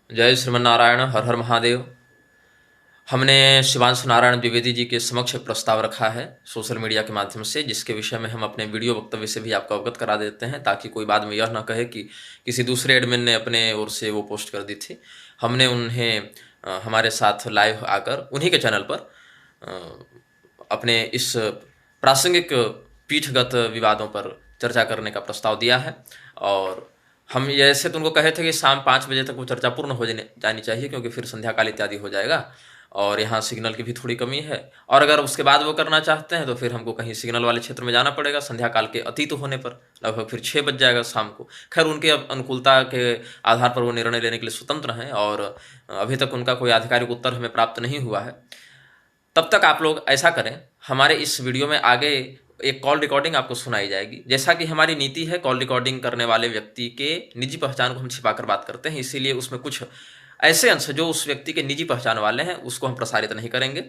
जय श्रीमन्नारायण। हर हर महादेव। हमने शिवांशु नारायण द्विवेदी जी के समक्ष एक प्रस्ताव रखा है सोशल मीडिया के माध्यम से, जिसके विषय में हम अपने वीडियो वक्तव्य से भी आपको अवगत करा देते हैं, ताकि कोई बाद में यह न कहे कि किसी दूसरे एडमिन ने अपने ओर से वो पोस्ट कर दी थी। हमने उन्हें हमारे साथ लाइव आकर उन्हीं के चैनल पर अपने इस प्रासंगिक पीठगत विवादों पर चर्चा करने का प्रस्ताव दिया है। और हम ऐसे तो उनको कहे थे कि शाम 5 बजे तक वो चर्चा पूर्ण हो जानी चाहिए, क्योंकि फिर संध्या काल इत्यादि हो जाएगा और यहाँ सिग्नल की भी थोड़ी कमी है। और अगर उसके बाद वो करना चाहते हैं तो फिर हमको कहीं सिग्नल वाले क्षेत्र में जाना पड़ेगा संध्या काल के अतीत होने पर, लगभग फिर 6 बज जाएगा शाम को। खैर, उनके अनुकूलता के आधार पर वो निर्णय लेने के लिए स्वतंत्र हैं और अभी तक उनका कोई आधिकारिक उत्तर हमें प्राप्त नहीं हुआ है। तब तक आप लोग ऐसा करें, हमारे इस वीडियो में आगे एक कॉल रिकॉर्डिंग आपको सुनाई जाएगी। जैसा कि हमारी नीति है, कॉल रिकॉर्डिंग करने वाले व्यक्ति के निजी पहचान को हम छिपाकर बात करते हैं, इसीलिए उसमें कुछ ऐसे अंश जो उस व्यक्ति के निजी पहचान वाले हैं उसको हम प्रसारित नहीं करेंगे।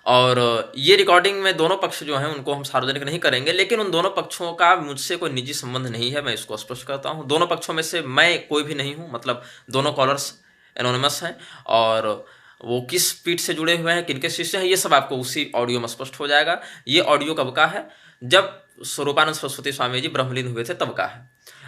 और ये रिकॉर्डिंग में दोनों पक्ष जो हैं उनको हम सार्वजनिक नहीं करेंगे, लेकिन उन दोनों पक्षों का मुझसे कोई निजी संबंध नहीं है, मैं इसको स्पष्ट करता हूँ। दोनों पक्षों में से मैं कोई भी नहीं हूँ, मतलब दोनों कॉलर्स एनोनिमस हैं। और वो किस पीठ से जुड़े हुए हैं, किनके शिष्य हैं, ये सब आपको उसी ऑडियो में स्पष्ट हो जाएगा। ये ऑडियो कब का है? जब स्वरूपानंद सरस्वती स्वामी जी ब्रह्मलीन हुए थे तब का है।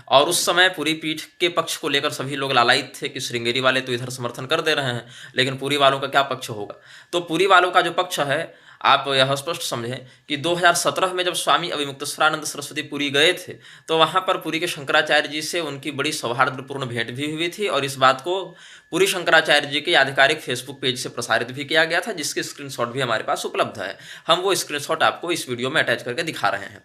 और उस समय पूरी पीठ के पक्ष को लेकर सभी लोग लालायित थे कि श्रृंगेरी वाले तो इधर समर्थन कर दे रहे हैं, लेकिन पुरी वालों का क्या पक्ष होगा। तो पुरी वालों का जो पक्ष है, आप यह स्पष्ट समझें कि 2017 में जब स्वामी अविमुक्तेश्वरानंद सरस्वती पुरी गए थे तो वहाँ पर पुरी के शंकराचार्य जी से उनकी बड़ी सौहार्दपूर्ण भेंट भी हुई थी, और इस बात को पुरी शंकराचार्य जी के आधिकारिक फेसबुक पेज से प्रसारित भी किया गया था, जिसके स्क्रीनशॉट भी हमारे पास उपलब्ध है। हम वो स्क्रीनशॉट आपको इस वीडियो में अटैच करके दिखा रहे हैं।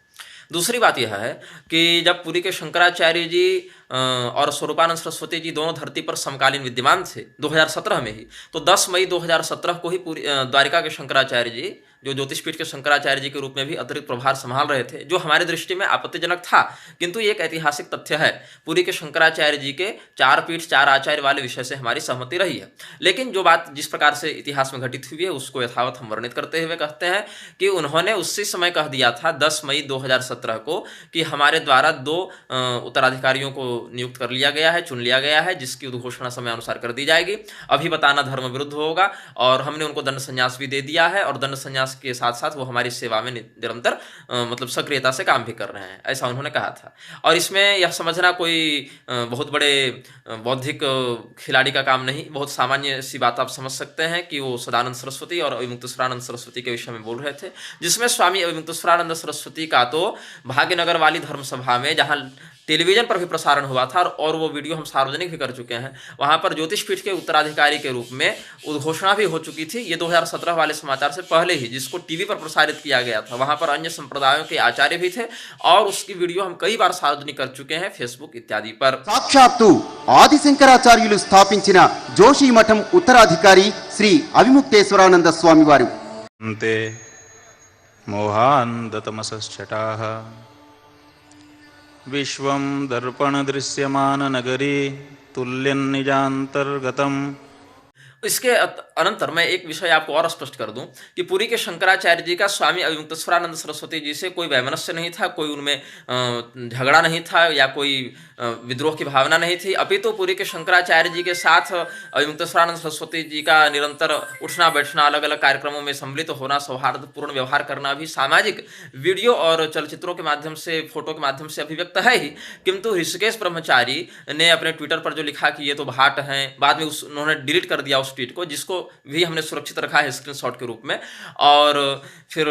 दूसरी बात यह है कि जब पुरी के शंकराचार्य जी और स्वरूपानंद सरस्वती जी दोनों धरती पर समकालीन विद्यमान थे 2017 में ही, तो 10 मई 2017 को ही पूरी द्वारिका के शंकराचार्य जी, जो ज्योतिषपीठ के शंकराचार्य जी के रूप में भी अतिरिक्त प्रभार संभाल रहे थे, जो हमारी दृष्टि में आपत्तिजनक था, किंतु एक ऐतिहासिक तथ्य है। पुरी के शंकराचार्य जी के 4 पीठ 4 आचार्य वाले विषय से हमारी सहमति रही है। लेकिन जो बात जिस प्रकार से इतिहास में घटित हुई है उसको यथावत हम वर्णित करते हुए कहते हैं कि उन्होंने उसी समय कह दिया था 10 मई 2017 को कि हमारे द्वारा 2 उत्तराधिकारियों को नियुक्त कर लिया गया है, चुन लिया गया है, जिसकी उद्घोषणा समय अनुसार कर दी जाएगी। अभी बताना धर्म विरुद्ध होगा, और हमने उनको दंड संन्यास भी दे दिया है, और दंड संन्यास के साथ साथ वो हमारी सेवा में निरंतर मतलब सक्रियता से काम भी कर रहे हैं, ऐसा उन्होंने कहा था। और इसमें यह समझना कोई बहुत बड़े बौद्धिक खिलाड़ी का काम नहीं, बहुत सामान्य सी बात आप समझ सकते हैं कि वो सदानंद सरस्वती और अविमुक्तेश्वरानंद सरस्वती के विषय में बोल रहे थे, जिसमें स्वामी अविमुक्तेश्वरानंद सरस्वती का तो भाग्यनगर वाली धर्मसभा में, जहाँ टेलीविजन पर भी प्रसारण हुआ था और वो वीडियो हम सार्वजनिक भी कर चुके हैं, वहाँ पर ज्योतिषपीठ के उत्तराधिकारी के रूप में उद्घोषणा भी हो चुकी थी। ये 2017 वाले समाचार से पहले ही, जिसको टीवी पर प्रसारित किया गया था, वहाँ पर अन्य संप्रदायों के आचार्य भी थे, और उसकी वीडियो हम कई बार सार्वजनिक कर चुके हैं फेसबुक इत्यादि पर। సాక్షాత్తు ఆది శంకరాచార్యులు స్థాపించిన జోషి మఠం ఉత్తరాధికారి శ్రీ అవిముక్తేశ్వరానంద స్వామి వారు ते मोहान्धतमसश्चटाः विश्वं दर्पणदृश्यमाननगरी तुल्यन्निजान्तर्गतम्। इसके अनंतर मैं एक विषय आपको और स्पष्ट कर दूं कि पुरी के शंकराचार्य जी का स्वामी अविमुक्तेश्वरानंद सरस्वती जी से कोई वैमनस्य नहीं था, कोई उनमें झगड़ा नहीं था या कोई विद्रोह की भावना नहीं थी। अभी तो पुरी के शंकराचार्य जी के साथ अविमुक्तेश्वरानंद सरस्वती जी का निरंतर उठना बैठना, अलग अलग कार्यक्रमों में सम्मिलित होना, सौहार्दपूर्ण व्यवहार करना भी सामाजिक वीडियो और चलचित्रों के माध्यम से, फोटो के माध्यम से अभिव्यक्त है ही। किंतु ऋषिकेश ब्रह्मचारी ने अपने ट्विटर पर जो लिखा कि ये तो भाट हैं, बाद में उन्होंने डिलीट कर दिया उस ट्वीट को, जिसको भी हमने सुरक्षित रखा है स्क्रीनशॉट के रूप में। और फिर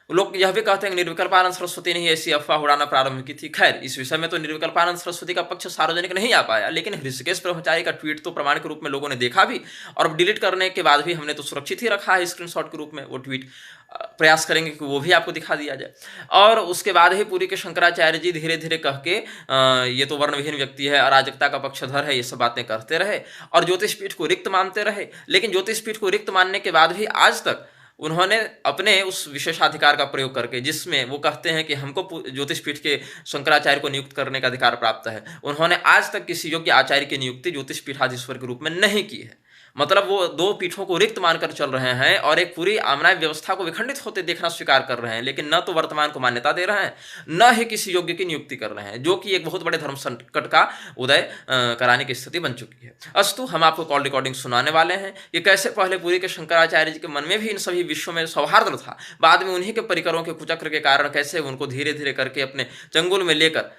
लोग यह भी कहते हैं कि निर्विकल्पानंद सरस्वती ने ही ऐसी अफवाह उड़ाना प्रारंभ की थी। खैर, इस विषय में तो निर्विकल्पानंद सरस्वती का पक्ष सार्वजनिक नहीं आ पाया, लेकिन ऋषिकेश ब्रह्मचारी का ट्वीट तो प्रमाण के रूप में लोगों ने देखा भी, और डिलीट करने के बाद भी हमने तो सुरक्षित ही रखा है स्क्रीनशॉट के रूप में वो ट्वीट। प्रयास करेंगे कि वो भी आपको दिखा दिया जाए। और उसके बाद ही पुरी के शंकराचार्य जी धीरे धीरे कह के ये तो वर्णविहीन व्यक्ति है, अराजकता का पक्षधर है, ये सब बातें करते रहे और ज्योतिषपीठ को रिक्त मानते रहे। लेकिन ज्योतिषपीठ को रिक्त मानने के बाद भी आज तक उन्होंने अपने उस विशेषाधिकार का प्रयोग करके, जिसमें वो कहते हैं कि हमको ज्योतिषपीठ के शंकराचार्य को नियुक्त करने का अधिकार प्राप्त है, उन्होंने आज तक किसी योग्य आचार्य की नियुक्ति ज्योतिषपीठाधीश्वर के रूप में नहीं की है। मतलब वो दो पीठों को रिक्त मानकर चल रहे हैं और एक पूरी आमनाय व्यवस्था को विखंडित होते देखना स्वीकार कर रहे हैं, लेकिन न तो वर्तमान को मान्यता दे रहे हैं, न ही किसी योग्य की नियुक्ति कर रहे हैं, जो कि एक बहुत बड़े धर्म संकट का उदय कराने की स्थिति बन चुकी है। अस्तु हम आपको कॉल रिकॉर्डिंग सुनाने वाले हैं कि कैसे पहले पुरी के शंकराचार्य जी के मन में भी इन सभी विषयों में सौहार्द था, बाद में उन्हीं के परिकरों के कुचक्र के कारण कैसे उनको धीरे धीरे करके अपने चंगुल में लेकर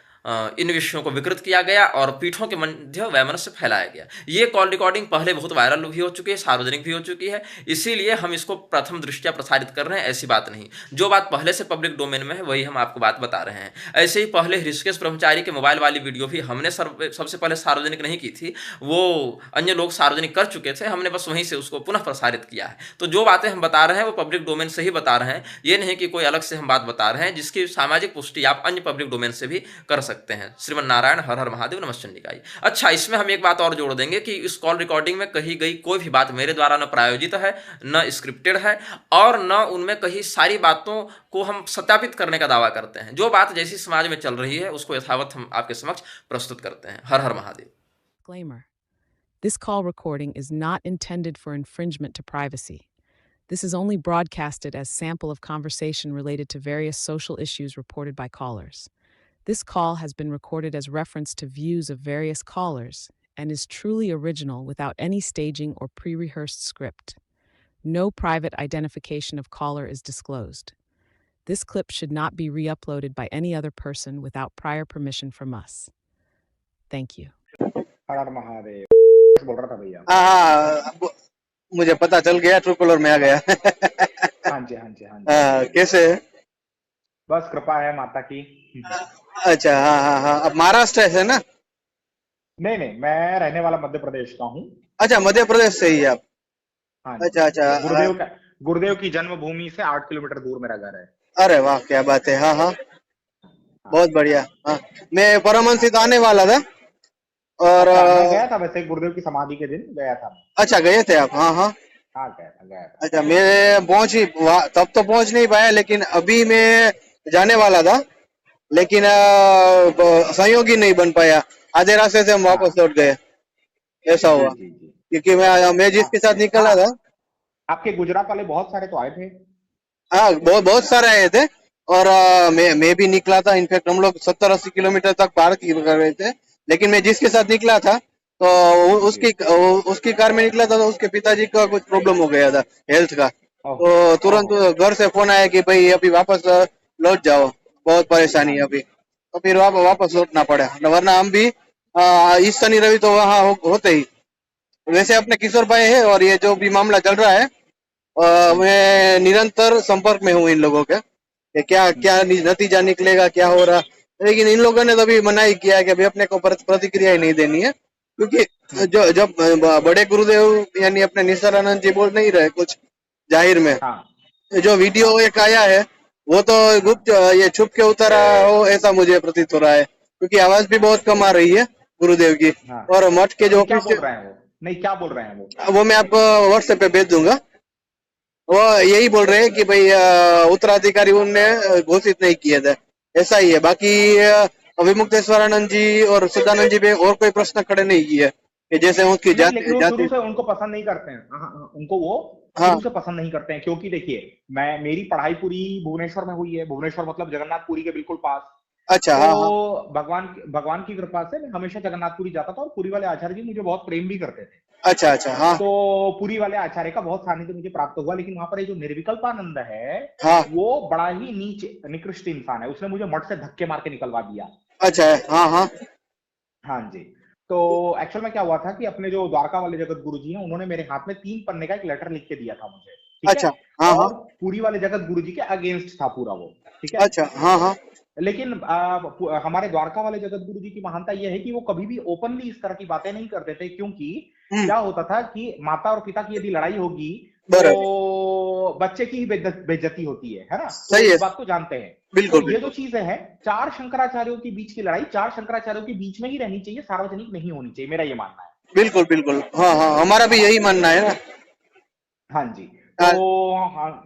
इन विषयों को विकृत किया गया और पीठों के मध्य वैमनस्य फैलाया गया। ये कॉल रिकॉर्डिंग पहले बहुत वायरल भी हो चुकी है, सार्वजनिक भी हो चुकी है, इसीलिए हम इसको प्रथम दृष्टया प्रसारित कर रहे हैं। ऐसी बात नहीं, जो बात पहले से पब्लिक डोमेन में है वही हम आपको बात बता रहे हैं। ऐसे ही पहले ऋषिकेश ब्रह्मचारी के मोबाइल वाली वीडियो भी हमने सबसे पहले सार्वजनिक नहीं की थी, वो अन्य लोग सार्वजनिक कर चुके थे, हमने बस वहीं से उसको पुनः प्रसारित किया है। तो जो बातें हम बता रहे हैं वो पब्लिक डोमेन से ही बता रहे हैं, ये नहीं कि कोई अलग से हम बात बता रहे हैं, जिसकी सामाजिक पुष्टि आप अन्य पब्लिक डोमेन से भी कर सकते हैं। श्रीमन नारायण, हर हर महादेव, नमः चंडिकाय। अच्छा, इसमें हम एक बात और जोड़ देंगे कि इस कॉल रिकॉर्डिंग में कही गई कोई भी बात मेरे द्वारा न प्रायोजित है, न स्क्रिप्टेड है, और न उनमें कही सारी बातों को हम सत्यापित करने का दावा करते हैं। जो बात जैसी समाज में चल रही है उसको यथावत हम आपके समक्ष प्रस्तुत करते हैं। हर हर Mahadev. Disclaimer. This call recording is not intended for infringement to privacy. This is only broadcasted as sample of conversation related to various social issues reported by callers. This call has been recorded as reference to views of various callers and is truly original without any staging or pre-rehearsed script. No private identification of caller is disclosed. This clip should not be re-uploaded by any other person without prior permission from us. Thank you. हर हर महादेव बोल रहा था भैया। हाँ, मुझे पता चल गया, true collar में आ गया। हाँ जी, हाँ जी, हाँ जी। कैसे? बस कृपा है माता की। अच्छा, हाँ हाँ हाँ। अब महाराष्ट्र है ना? नहीं नहीं, मैं रहने वाला मध्य प्रदेश का हूँ। अच्छा, मध्य प्रदेश से ही आप? हाँ जी। अच्छा अच्छा। गुरुदेव की जन्मभूमि से 8 किलोमीटर दूर मेरा घर है। अरे वाह, क्या बात है। हाँ हाँ, बहुत बढ़िया। हाँ, मैं परमहंसित आने वाला था और मैं गया था वैसे, गुरुदेव की समाधि के दिन गया था। अच्छा, गए थे आप? हाँ हाँ हाँ, गया था। अच्छा, मैं पहुंच ही तब तो पहुंच नहीं पाया, लेकिन अभी मैं जाने वाला था, लेकिन संयोग ही नहीं बन पाया। आधे रास्ते से हम वापस लौट गए, ऐसा हुआ। क्योंकि मैं जिसके साथ निकला था, आपके गुजरात वाले बहुत सारे तो आए थे। हाँ, बहुत सारे आए थे, और मैं भी निकला था। इनफैक्ट हम लोग 70-80 किलोमीटर तक पार कर रहे थे, लेकिन मैं जिसके साथ निकला था तो उसकी कार में निकला था, तो उसके पिताजी का कुछ प्रॉब्लम हो गया था हेल्थ का, तो तुरंत घर से फोन आया कि भाई अभी वापस लौट जाओ, बहुत परेशानी है अभी। तो फिर वापस लौटना पड़ा, वरना हम भी इस शनि रवि तो वहाँ होते ही। वैसे अपने किशोर भाई है, और ये जो भी मामला चल रहा है, मैं निरंतर संपर्क में हूँ इन लोगों के, क्या क्या नतीजा निकलेगा, क्या हो रहा। लेकिन इन लोगों ने तो अभी मना ही किया है कि अभी अपने को प्रतिक्रिया ही नहीं देनी है, क्योंकि जब बड़े गुरुदेव यानी अपने निसरानंद जी बोल नहीं रहे कुछ जाहिर में, जो वीडियो एक आया है वो तो गुप्त ये छुप के उतारा हो, ऐसा मुझे प्रतीत हो रहा है, क्योंकि आवाज भी बहुत कम आ रही है गुरुदेव की। और मठ के जो क्या बोल रहे हैं वो मैं आपको व्हाट्सएप पे भेज दूंगा। वो यही बोल रहे हैं कि भाई उत्तराधिकारी उनने घोषित नहीं किए थे, ऐसा ही है। बाकी अभिमुक्तेश्वरानंद जी और सिद्धानंद जी पे और कोई प्रश्न खड़े नहीं किए कि जैसे उनकी जाति शुरू से उनको पसंद नहीं करते हैं। उनको वो शुरू से पसंद नहीं करते हैं, क्योंकि देखिए मेरी पढ़ाई पूरी भुवनेश्वर में हुई है। भुवनेश्वर मतलब जगन्नाथपुरी के बिल्कुल पास। अच्छा, तो भगवान की कृपा से मैं हमेशा जगन्नाथपुरी जाता था, और पुरी वाले आचार्य जी मुझे बहुत प्रेम भी करते थे। अच्छा अच्छा, हाँ। तो पुरी वाले आचार्य का बहुत सानिध्य मुझे प्राप्त हुआ, लेकिन वहां पर जो निर्विकल्पानंद है, हाँ, वो बड़ा ही निकृष्ट इंसान है। उसने मुझे मठ से धक्के मार के निकलवा दिया। अच्छा, हाँ हाँ हाँ जी। तो एक्चुअल में क्या हुआ था कि अपने जो द्वारका वाले जगत गुरु जी हैं, उन्होंने मेरे हाथ में 3 पन्ने का एक लेटर लिख के दिया था मुझे, ठीक अच्छा, है? हाँ और पुरी वाले जगत गुरु जी के अगेंस्ट था पूरा वो, ठीक है? अच्छा, हाँ हाँ। लेकिन हमारे द्वारका वाले जगत गुरु जी की महानता यह है कि वो कभी भी ओपनली इस तरह की बातें नहीं करते थे, क्योंकि क्या होता था कि माता और पिता की यदि लड़ाई होगी तो बच्चे की ही बेइज्जती होती है ना? तो इस बात को जानते हैं। बिल्कुल। तो ये जो चीजें हैं, 4 शंकराचार्यों के बीच की लड़ाई 4 शंकराचार्यों के बीच में ही रहनी चाहिए, सार्वजनिक नहीं होनी चाहिए, मेरा ये मानना है। बिल्कुल बिल्कुल, हाँ हाँ, हमारा भी यही मानना है ना। हाँ जी। तो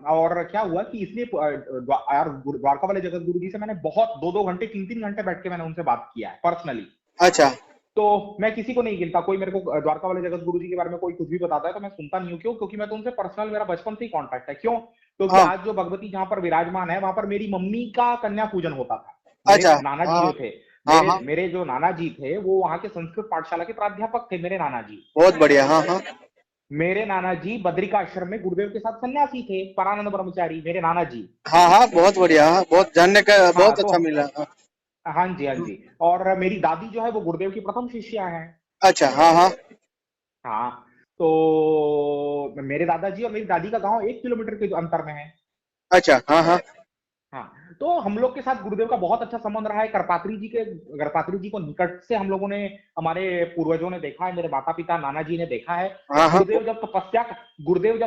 और क्या हुआ कि इसलिए यार द्वारका वाले जगत गुरु जी से मैंने बहुत 2-2 घंटे 3-3 घंटे बैठ के मैंने उनसे बात किया है पर्सनली। अच्छा, तो मैं किसी को नहीं गिनता, कोई मेरे को द्वारका वाले जगत गुरु जी के बारे में कोई कुछ भी बताता है तो मैं सुनता नहीं हूँ। क्यों? क्योंकि मैं तो उनसे पर्सनल, मेरा बचपन से ही कांटेक्ट है। क्यों? क्योंकि हाँ। आज जो भगवती जहाँ पर विराजमान है वहां पर मेरी मम्मी का कन्या पूजन होता था। अच्छा। मेरे नाना जी हाँ जो थे, हाँ मेरे हाँ, मेरे जो नाना जी थे वो वहां के संस्कृत पाठशाला के प्राध्यापक थे, मेरे नाना जी। बहुत बढ़िया। हाँ हाँ मेरे नाना जी बद्रिका आश्रम में गुरुदेव के साथ सन्यासी थे, परानंद ब्रह्मचारी, मेरे नाना जी। हाँ हाँ, बहुत बढ़िया। हाँ, बहुत जानने का हाँ बहुत तो अच्छा मिला। हाँ। हाँ जी, हाँ जी। और मेरी दादी जो है वो गुरुदेव की प्रथम शिष्या है। अच्छा। हाँ हाँ। हाँ, तो मेरे दादाजी और मेरी दादी का गांव 1 किलोमीटर के अंतर में है। अच्छा। हाँ हाँ। हाँ, तो हम लोग के साथ गुरुदेव का बहुत अच्छा संबंध रहा है। करपात्री जी को निकट से हम लोगों ने, हमारे पूर्वजों ने देखा है, मेरे माता पिता नाना जी ने देखा है। हाँ हाँ। गुरुदेव जब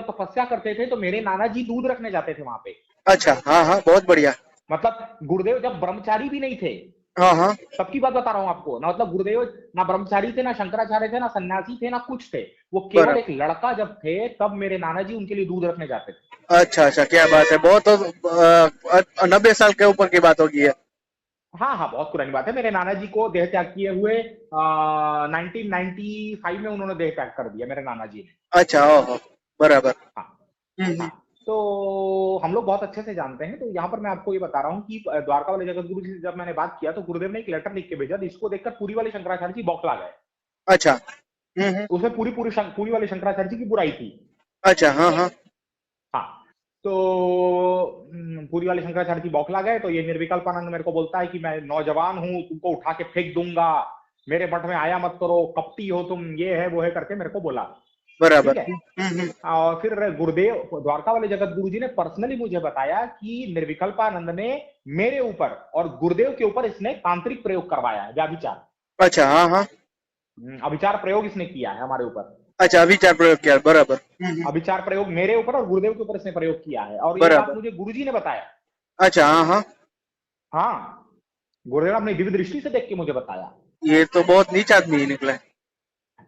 तपस्या करते थे तो मेरे नाना जी दूध रखने जाते थे वहां पे। अच्छा। हाँ हाँ, बहुत बढ़िया। मतलब गुरुदेव जब ब्रह्मचारी भी नहीं थे, हाँ हाँ। तब की बात बता रहा हूँ आपको ना। मतलब गुरुदेव ना ब्रह्मचारी थे, ना शंकराचार्य थे, ना सन्यासी थे, ना कुछ थे। वो केवल एक बराबर। लड़का जब थे तब मेरे नाना जी उनके लिए दूध रखने जाते थे। अच्छा अच्छा, क्या बात है। बहुत 90 साल के ऊपर की बात होगी है। हाँ हाँ, बहुत पुरानी बात है। मेरे नाना जी को देह त्याग किए हुए 1995 में उन्होंने देह त्याग कर दिया, मेरे नाना जी ने। अच्छा। ओहो, बराबर। हाँ हम्म। हाँ। तो हम लोग बहुत अच्छे से जानते हैं। तो यहाँ पर मैं आपको ये बता रहा हूँ कि द्वारका वाले जगत गुरु जी से जब मैंने बात किया तो गुरुदेव ने एक लेटर लिख के भेजा, जिसको देखकर पूरी वाले शंकराचार्य जी बौखला गए। अच्छा। उसमें पूरी वाले शंकराचार्य जी की बुराई थी। अच्छा। हाँ हाँ। हाँ, तो पूरी वाले शंकराचार्य जी बौखला गए। तो ये निर्विकल्पानंद मेरे को बोलता है कि मैं नौजवान हूं, तुमको उठा के फेंक दूंगा, मेरे मठ में आया मत करो, कपटी हो तुम, ये है वो है करके मेरे को बोला। बराबर। ठीक है। और फिर गुरुदेव, द्वारका वाले जगत गुरु जी ने पर्सनली मुझे बताया कि निर्विकल्पानंद ने मेरे ऊपर और गुरुदेव के ऊपर इसने तांत्रिक प्रयोग करवाया है, व्याभिचार। अच्छा। हाँ हाँ। अभिचार प्रयोग इसने किया है हमारे ऊपर। अच्छा, अभिचार प्रयोग किया। बराबर। अभिचार प्रयोग मेरे ऊपर और गुरुदेव के ऊपर इसने प्रयोग किया है, और ये बात बराबर। मुझे गुरुजी ने बताया। अच्छा। हाँ हाँ, हाँ, गुरुदेव अपनी दिव्य दृष्टि से देख के मुझे बताया। ये तो बहुत नीच आदमी निकला है।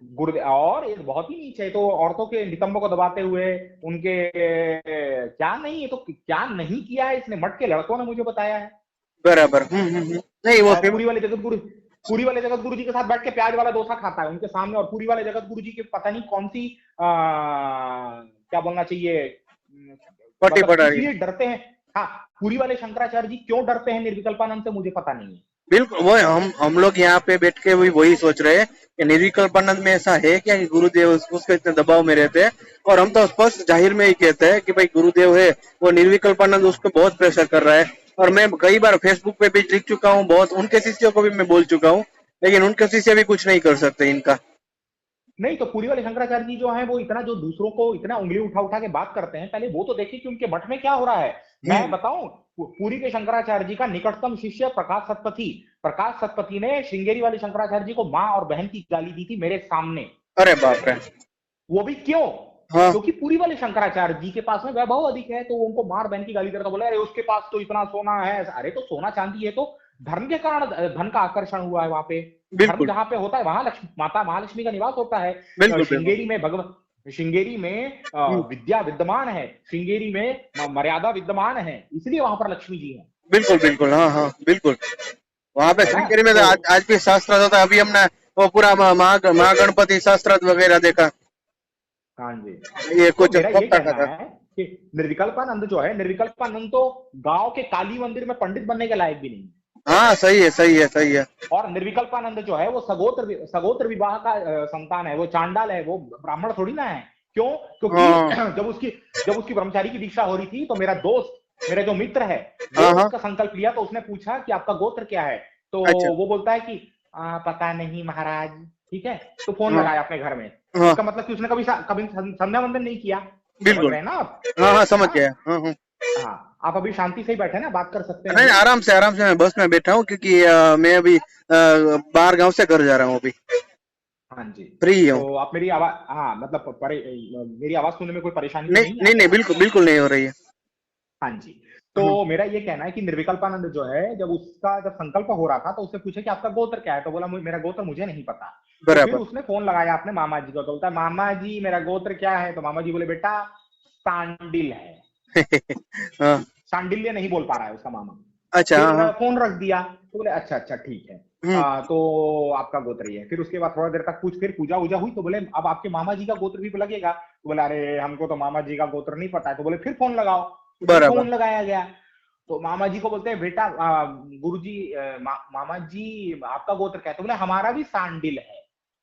गुरुदेव, और ये बहुत ही नीचे है। तो औरतों के नितंबों को दबाते हुए उनके क्या नहीं, ये तो क्या नहीं किया है इसने, मठ के लड़कों ने मुझे बताया है। बराबर। नहीं, वो और फिर। पूरी वाले जगत गुरु जी के साथ बैठ के प्याज वाला डोसा खाता है उनके सामने। और पूरी वाले जगत गुरु जी के पता नहीं कौन सी क्या बोलना चाहिए, पट्टी मतलब पड़ा किस रही। लिए डरते हैं। हाँ, पूरी वाले शंकराचार्य जी क्यों डरते हैं निर्विकल्पानंद से मुझे पता नहीं है। बिल्कुल, वो हम लोग यहाँ पे बैठ के वही सोच रहे हैं कि निर्विकल्पानंद में ऐसा है क्या कि गुरुदेव उसके इतने दबाव में रहते हैं। और हम तो स्पष्ट जाहिर में ही कहते हैं कि भाई गुरुदेव है वो, निर्विकल्पानंद उस पर बहुत प्रेशर कर रहा है। और मैं कई बार फेसबुक पे भी लिख चुका हूँ, बहुत उनके शिष्यों को भी मैं बोल चुका हूँ, लेकिन उनके शिष्य भी कुछ नहीं कर सकते इनका। नहीं, तो पूरी वाले शंकराचार्य जी जो है वो इतना जो दूसरों को इतना उंगली उठा उठा के बात करते हैं, पहले वो तो देखिए कि उनके मठ में क्या हो रहा है। मैं बताऊं, पूरी के शंकराचार्य जी का निकटतम शिष्य प्रकाश सतपथी, प्रकाश सतपथी ने श्रृंगेरी वाले शंकराचार्य जी को माँ और बहन की गाली दी थी मेरे सामने। अरे बाप रे। वो भी क्यों? हाँ। क्योंकि पूरी वाले शंकराचार्य जी के पास में वैभव अधिक है, तो वो उनको मार बहन की गाली करता, बोला अरे उसके पास तो इतना सोना है। अरे तो सोना चांदी है तो धर्म के कारण धन का आकर्षण हुआ है वहां पे। धर्म बिल्कुल जहां पे होता है वहां माता महालक्ष्मी का निवास होता है। बिल्कुल। श्रृंगेरी में विद्या विद्यमान है, श्रृंगेरी में मर्यादा विद्यमान है, इसलिए वहां पर लक्ष्मी जी है। बिल्कुल बिल्कुल। हाँ हाँ, बिल्कुल। वहां पे है ना? श्रृंगेरी में तो तो आज भी शास्त्रार्थ होता है। अभी हमने वो पूरा महागणपति शास्त्रार्थ वगैरह देखा। हाँ जी, ये तो कुछ मेरा ये वक्ता का कहना था। है कि निर्विकल्पानंद जो है, निर्विकल्पानंद तो गांव के काली मंदिर में पंडित बनने के लायक भी नहीं है। हाँ, सही है सही है सही है। और निर्विकल्पानंद जो है वो सगोत्र विवाह का संतान है, वो चांडाल है, वो ब्राह्मण थोड़ी ना है। क्यों? क्योंकि हाँ जब उसकी ब्रह्मचारी की दीक्षा हो रही थी तो मेरा दोस्त, मेरा जो मित्र है, वो हाँ हाँ। उसका संकल्प लिया। तो उसने पूछा कि आपका गोत्र क्या है, तो अच्छा। वो बोलता है कि पता नहीं महाराज। ठीक है, तो फोन हाँ लगाया अपने घर में। हाँ, इसका मतलब कि उसने कभी संध्या वंदन नहीं किया। समझ बिल्कुल। रहे हैं ना आप? हाँ हाँ, समझ हाँ गया। हाँ हाँ। हाँ, आप अभी शांति से ही बैठे ना, बात कर सकते हैं नहीं, अभी। आराम से मैं बस में बैठा हूँ, क्योंकि मैं अभी बाहर गांव से घर जा रहा हूँ अभी। हाँ जी, फ्री हूँ। तो आप मेरी आवाज, हाँ मतलब मेरी आवाज सुनने में कोई परेशानी तो नहीं नहीं है नहीं नहीं, आपको? बिल्कुल बिल्कुल नहीं हो रही है। हाँ जी, तो हाँ, मेरा ये कहना है कि निर्विकल्पानंद जो है, जब उसका जब संकल्प हो रहा था तो उससे पूछे कि आपका गोत्र क्या है, तो बोला मेरा गोत्र मुझे नहीं पता। तो फिर बराबर। उसने फोन लगाया अपने मामा जी को, तो बोलता है मामा जी मेरा गोत्र क्या है, तो मामा जी बोले बेटा सांडिल है। हाँ। सांडिल्य नहीं बोल पा रहा है उसका मामा। अच्छा। हाँ फिर हाँ। फोन रख दिया, तो बोले अच्छा अच्छा ठीक है। तो आपका गोत्र ये है। फिर उसके बाद थोड़ा देर तक फिर पूजा वूजा हुई, तो बोले अब आपके मामा जी का गोत्र भी लगेगा। तो बोले अरे हमको तो मामा जी का गोत्र नहीं पता है। तो बोले फिर फोन लगाओ। तो फिर बराबर। फोन लगाया गया। तो मामा जी को बोलते हैं बेटा गुरुजी मामा जी आपका गोत्र क्या है? तो बोले हमारा भी सांडिल है।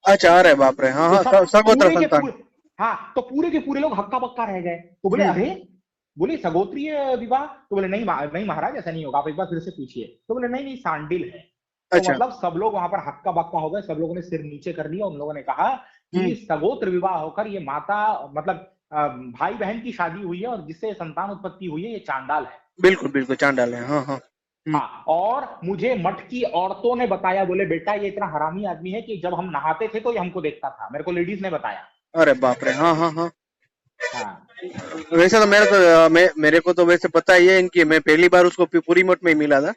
अच्छा, अरे बाप रे, हाँ तो हाँ, सगोत्र पूरे के संतान। पूरे, हाँ, तो पूरे के पूरे लोग हक्का बक्का रह गए। तो बोले अरे, बोले सगोत्रीय विवाह? तो बोले नहीं नहीं महाराज, ऐसा नहीं होगा, आप एक बार फिर से पूछिए। तो बोले नहीं नहीं सांडिल है। तो अच्छा। मतलब सब लोग वहां पर हक्का बक्का हो गए, सब लोगों ने सिर नीचे कर लिया। उन लोगों ने कहा कि सगोत्र विवाह होकर ये माता मतलब भाई बहन की शादी हुई है और जिससे संतान उत्पत्ति हुई है ये चांडाल है। बिल्कुल बिल्कुल चांडाल है, हाँ हाँ। हाँ, और मुझे मठ की औरतों ने बताया, बोले बेटा ये इतना हरामी आदमी है कि जब हम नहाते थे तो ये हमको देखता था। मेरे को लेडीज ने बताया। अरे बाप रे, हाँ हाँ हाँ। हाँ, वैसे तो मेरे को तो वैसे पता ही है इनकी, मैं पहली बार उसको पूरी मठ में ही मिला था,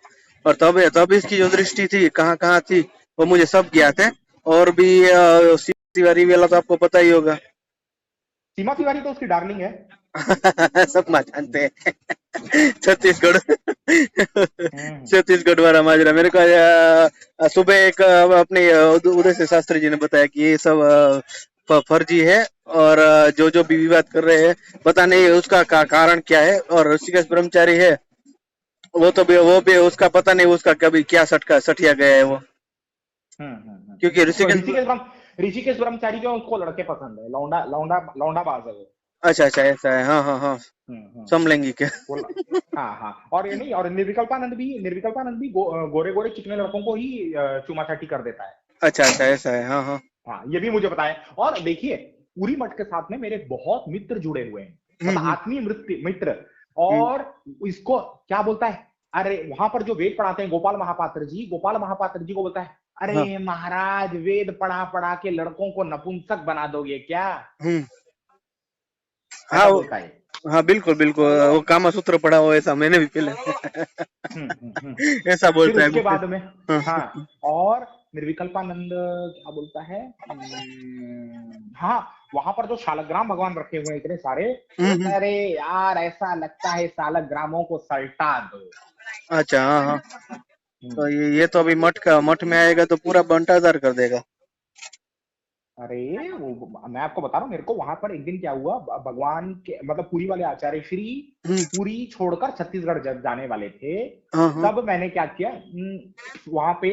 और तब इसकी जो दृष्टि थी कहाँ कहाँ थी वो मुझे सब ज्ञात है। और भी तिवारी वाला तो आपको पता ही होगा। सीमा तिवारी तो उसकी डार्लिंग है। सब जानते हैं। छत्तीसगढ़। हम्म। छत्तीसगढ़ वाला माजरा मेरे को सुबह एक अपने उदय से शास्त्री जी ने बताया कि ये सब फर्जी है, और जो जो भी विवाद कर रहे हैं पता नहीं उसका कारण क्या है। और ऋषिकेश ब्रह्मचारी है वो भी उसका पता नहीं उसका कभी क्या सटिया गया है वो। क्योंकि ऋषिकेश ब्रह्मचारी जो उसको लड़के पसंद है, लौंडा लौंडा लौंडा बाज है वो। अच्छा अच्छा, ऐसा है, हाँ हाँ हाँ। समलैंगिक है। हाँ हाँ, और ये नहीं, और निर्विकल्पानंद भी गोरे गोरे चिकने लड़कों को ही चुमा चाटी कर देता है। अच्छा अच्छा, ऐसा है, हाँ हाँ हाँ, ये भी मुझे पता है। और देखिए पूरी मठ के साथ में मेरे बहुत मित्र जुड़े हुए हैं, मतलब आत्मीय मित्र। और इसको क्या बोलता है, अरे वहां पर जो वेद पढ़ाते हैं गोपाल महापात्र जी को बोलता है अरे महाराज वेद पढ़ा पढ़ा के लड़कों को नपुंसक बना दोगे क्या? हाँ बोलता है। हाँ बिल्कुल बिल्कुल, वो कामा सूत्र पढ़ा हो ऐसा मैंने भी पहले। ऐसा बोलता है। उसके बाद में हाँ, और निर्विकल्पानंद क्या बोलता है, हाँ, वहां पर जो शालग्राम भगवान रखे हुए हैं इतने सारे, अरे यार ऐसा लगता है शालग्रामों को सल्टा दो। अच्छा, हाँ हाँ। तो ये तो अभी मठ में आएगा तो पूरा बंटाधार कर देगा। अरे वो मैं आपको बता रहा हूँ, मेरे को वहां पर एक दिन क्या हुआ, भगवान के मतलब पुरी वाले आचार्य श्री पुरी छोड़कर छत्तीसगढ़ जब जाने वाले थे, तब मैंने क्या किया, वहां पे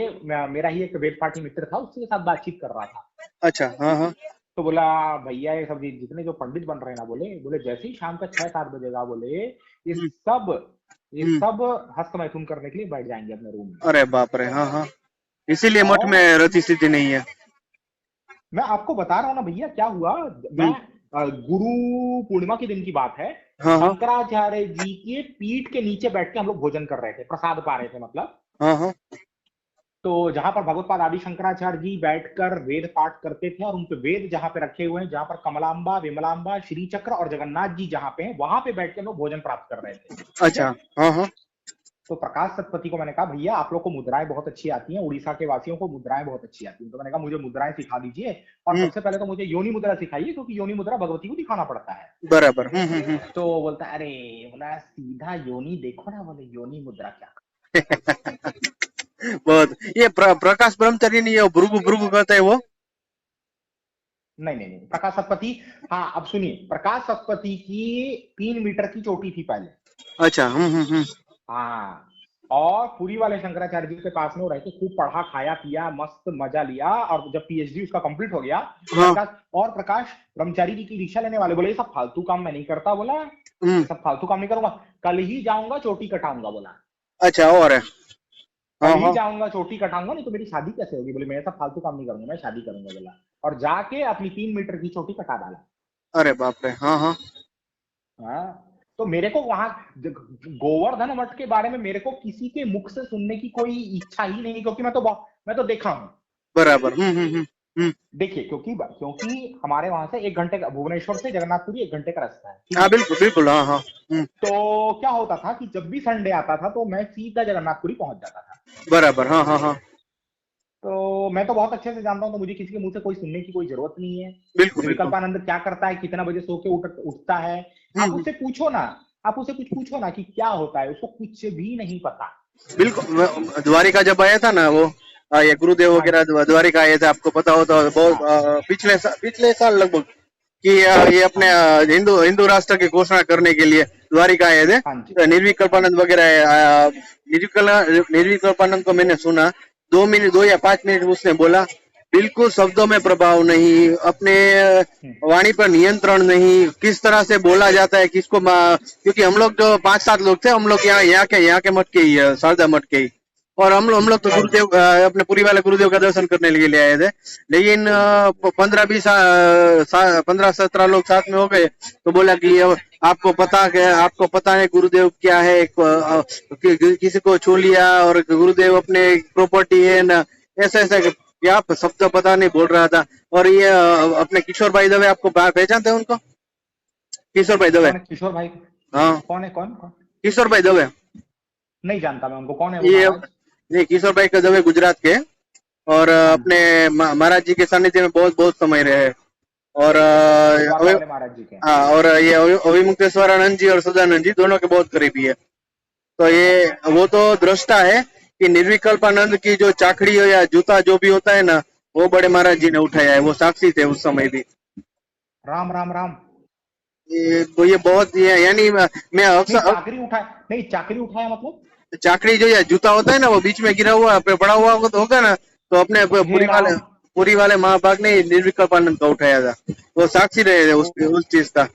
मेरा ही एक वेद पाठी मित्र था, उसके साथ बातचीत कर रहा था। अच्छा, हाँ हाँ। तो बोला भैया ये सब जितने जो पंडित बन रहे हैं ना, बोले जैसे ही शाम का 6-7 बजेगा, बोले ये सब हस्त मैथुन करने के लिए बैठ जाएंगे अपने रूम में। अरे बाप रे, हाँ हाँ, इसीलिए मठ में रति सिद्धि नहीं है। मैं आपको बता रहा हूँ ना भैया क्या हुआ, मैं गुरु पूर्णिमा के दिन की बात है, शंकराचार्य जी के पीठ के नीचे बैठ के हम लोग भोजन कर रहे थे, प्रसाद पा रहे थे मतलब। तो जहां पर भगवत्पाद आदि शंकराचार्य जी बैठकर वेद पाठ करते थे, और उनके वेद जहां पे रखे हुए हैं, जहां पर कमलांबा, विमलांबा, श्री चक्र और जगन्नाथ जी जहां पे हैं, वहां पे बैठ के हम लोग भोजन प्राप्त कर रहे थे। अच्छा, हाँ हाँ। तो प्रकाश सतपति को मैंने कहा भैया आप लोग को मुद्राएं बहुत अच्छी आती हैं, उड़ीसा के वासियों को मुद्राएं बहुत अच्छी आती हैं। तो मैंने कहा मुझे मुद्राएं सिखा दीजिए, और सबसे पहले तो मुझे योनि मुद्रा सिखाइए, क्योंकि योनि मुद्रा भगवती को दिखाना पड़ता है। बराबर। तो बोलता अरे बोला सीधा योनि देखो ना, बोले योनि मुद्रा क्या। बहुत ये प्रकाश ब्रह्मचारी नहीं है, भृगु भृगु कहते हैं वो। नहीं, प्रकाश सतपति, हाँ अब सुनिए, प्रकाश सतपति की 3 मीटर की चोटी थी पहले। अच्छा, हाँ, और पुरी वाले शंकराचार्य जी के पास में वो रहते, खूब पढ़ा, खाया पिया, मस्त मजा लिया, और जब पीएचडी उसका कंप्लीट हो गया, और प्रकाश ब्रह्मचारी जी की दीक्षा लेने वाले, बोले ये सब फालतू काम मैं नहीं करता, बोला सब फालतू काम नहीं करूंगा, कल ही जाऊंगा चोटी कटाऊंगा, बोला। अच्छा, और कल ही जाऊंगा चोटी कटाऊंगा, नहीं तो मेरी शादी कैसे होगी, बोले मैं सब फालतू काम नहीं करूंगा, मैं शादी करूंगा, बोला। और जाके अपनी 3 मीटर की चोटी कटा डाला। अरे बाप रे, हाँ हाँ। तो मेरे को वहां गोवर्धन मठ के बारे में मेरे को किसी के मुख से सुनने की कोई इच्छा ही नहीं, क्योंकि मैं तो देखा हूँ। बराबर। देखिए, क्योंकि हमारे वहां से 1 घंटे का, भुवनेश्वर से जगन्नाथपुरी 1 घंटे का रास्ता है। हाँ बिल्कुल बिल्कुल, हाँ हाँ। तो क्या होता था कि जब भी संडे आता था तो मैं सीधा जगन्नाथपुरी पहुंच जाता था। बराबर, हाँ हाँ हाँ। तो मैं तो बहुत अच्छे से जानता हूँ, तो मुझे किसी के मुंह से कोई सुनने की कोई जरूरत नहीं है। बिल्कुल। विकल्पानंद क्या करता है, कितना बजे सो के उठता है, आप उससे पूछो ना, आप उससे कुछ पूछो ना कि क्या होता है, उसको कुछ भी नहीं पता। बिल्कुल, द्वारिका जब आया था ना वो, ये गुरुदेव वगैरह द्वारिका आए थे, आपको पता हो तो बहुत पिछले साल लगभग कि ये अपने हिंदू राष्ट्र की घोषणा करने के लिए द्वारिका आए थे। हाँ जी। तो निर्विकल्पानंद वगैरह निर्विकल्पानंद को मैंने सुना, 2 या 5 मिनट उसने बोला, बिल्कुल शब्दों में प्रभाव नहीं, अपने वाणी पर नियंत्रण नहीं, किस तरह से बोला जाता है किसको, क्योंकि हम लोग जो 5-7 लोग थे, हम लोग यहाँ के मठ के ही है, शारदा मठ के ही, और हम लोग तो गुरुदेव अपने पूरी वाले गुरुदेव का दर्शन करने के लिए आए थे। लेकिन 15-17 लोग साथ में हो गए तो बोला कि आपको पता है गुरुदेव क्या है, किसी को छू लिया और गुरुदेव अपने प्रॉपर्टी है ना, ऐसा क्या शब्द पता नहीं बोल रहा था। और ये अपने किशोर भाई दवे, आपको पहचानते हैं उनको? किशोर भाई दवे, किशोर भाई? हाँ, कौन है? कौन? किशोर भाई दवे नहीं जानता मैं उनको, कौन है वो? ये नहीं, किशोर भाई का दवे गुजरात के, और अपने महाराज जी के सानिध्य में बहुत बहुत समय रहे, और महाराज जी के। हाँ, और ये अभिमुक्तेश्वरानंद जी और सदानंद जी दोनों के बहुत करीबी है। तो ये वो तो दृष्टा है कि निर्विकल्पानंद की जो चाकड़ी हो या जूता जो भी होता है ना, वो बड़े महाराज जी ने उठाया है, वो साक्षी थे उस समय भी। राम राम राम। ये बहुत यानी मैं अक्सर चाकरी उठाया मतलब चाकरी जो या जूता होता है ना, वो बीच में गिरा हुआ पड़ा हुआ होगा ना, तो अपने पूरी वाले महाभाग ने निर्विकल्पानंद का उठाया था, वो साक्षी रहे थे उस चीज का।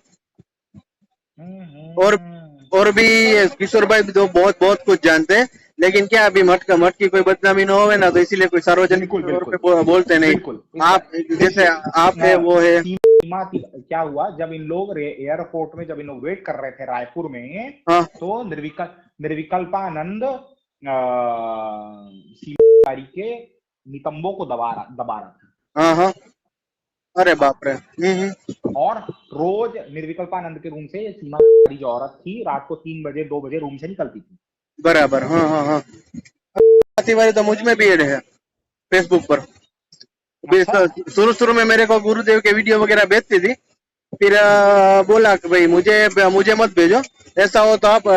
और भी किशोर भाई भी तो बहुत कुछ जानते हैं, लेकिन क्या अभी मठ की कोई बदनामी न हो ना, तो इसीलिए कोई सार्वजनिक तौर पे बोलते नहीं। आप जैसे आप है वो है। क्या हुआ जब इन लोग एयरपोर्ट में, जब इन लोग वेट कर रहे थे रायपुर में, हाँ, तो निर्विकल्पानंद सीमाधिकारी के नितंबों को दबा रहा था। हाँ हाँ, अरे बाप रे। और रोज निर्विकल्पानंद के रूम से सीमाधिकारी जो औरत थी, रात को 3 बजे 2 बजे रूम से निकलती थी। बराबर, हाँ हाँ हाँ। वाली तो मुझ में भी ऐड है फेसबुक पर। शुरू में मेरे को गुरुदेव के वीडियो वगैरह भेजती थी, फिर बोला कि भाई मुझे मत भेजो, ऐसा हो तो आप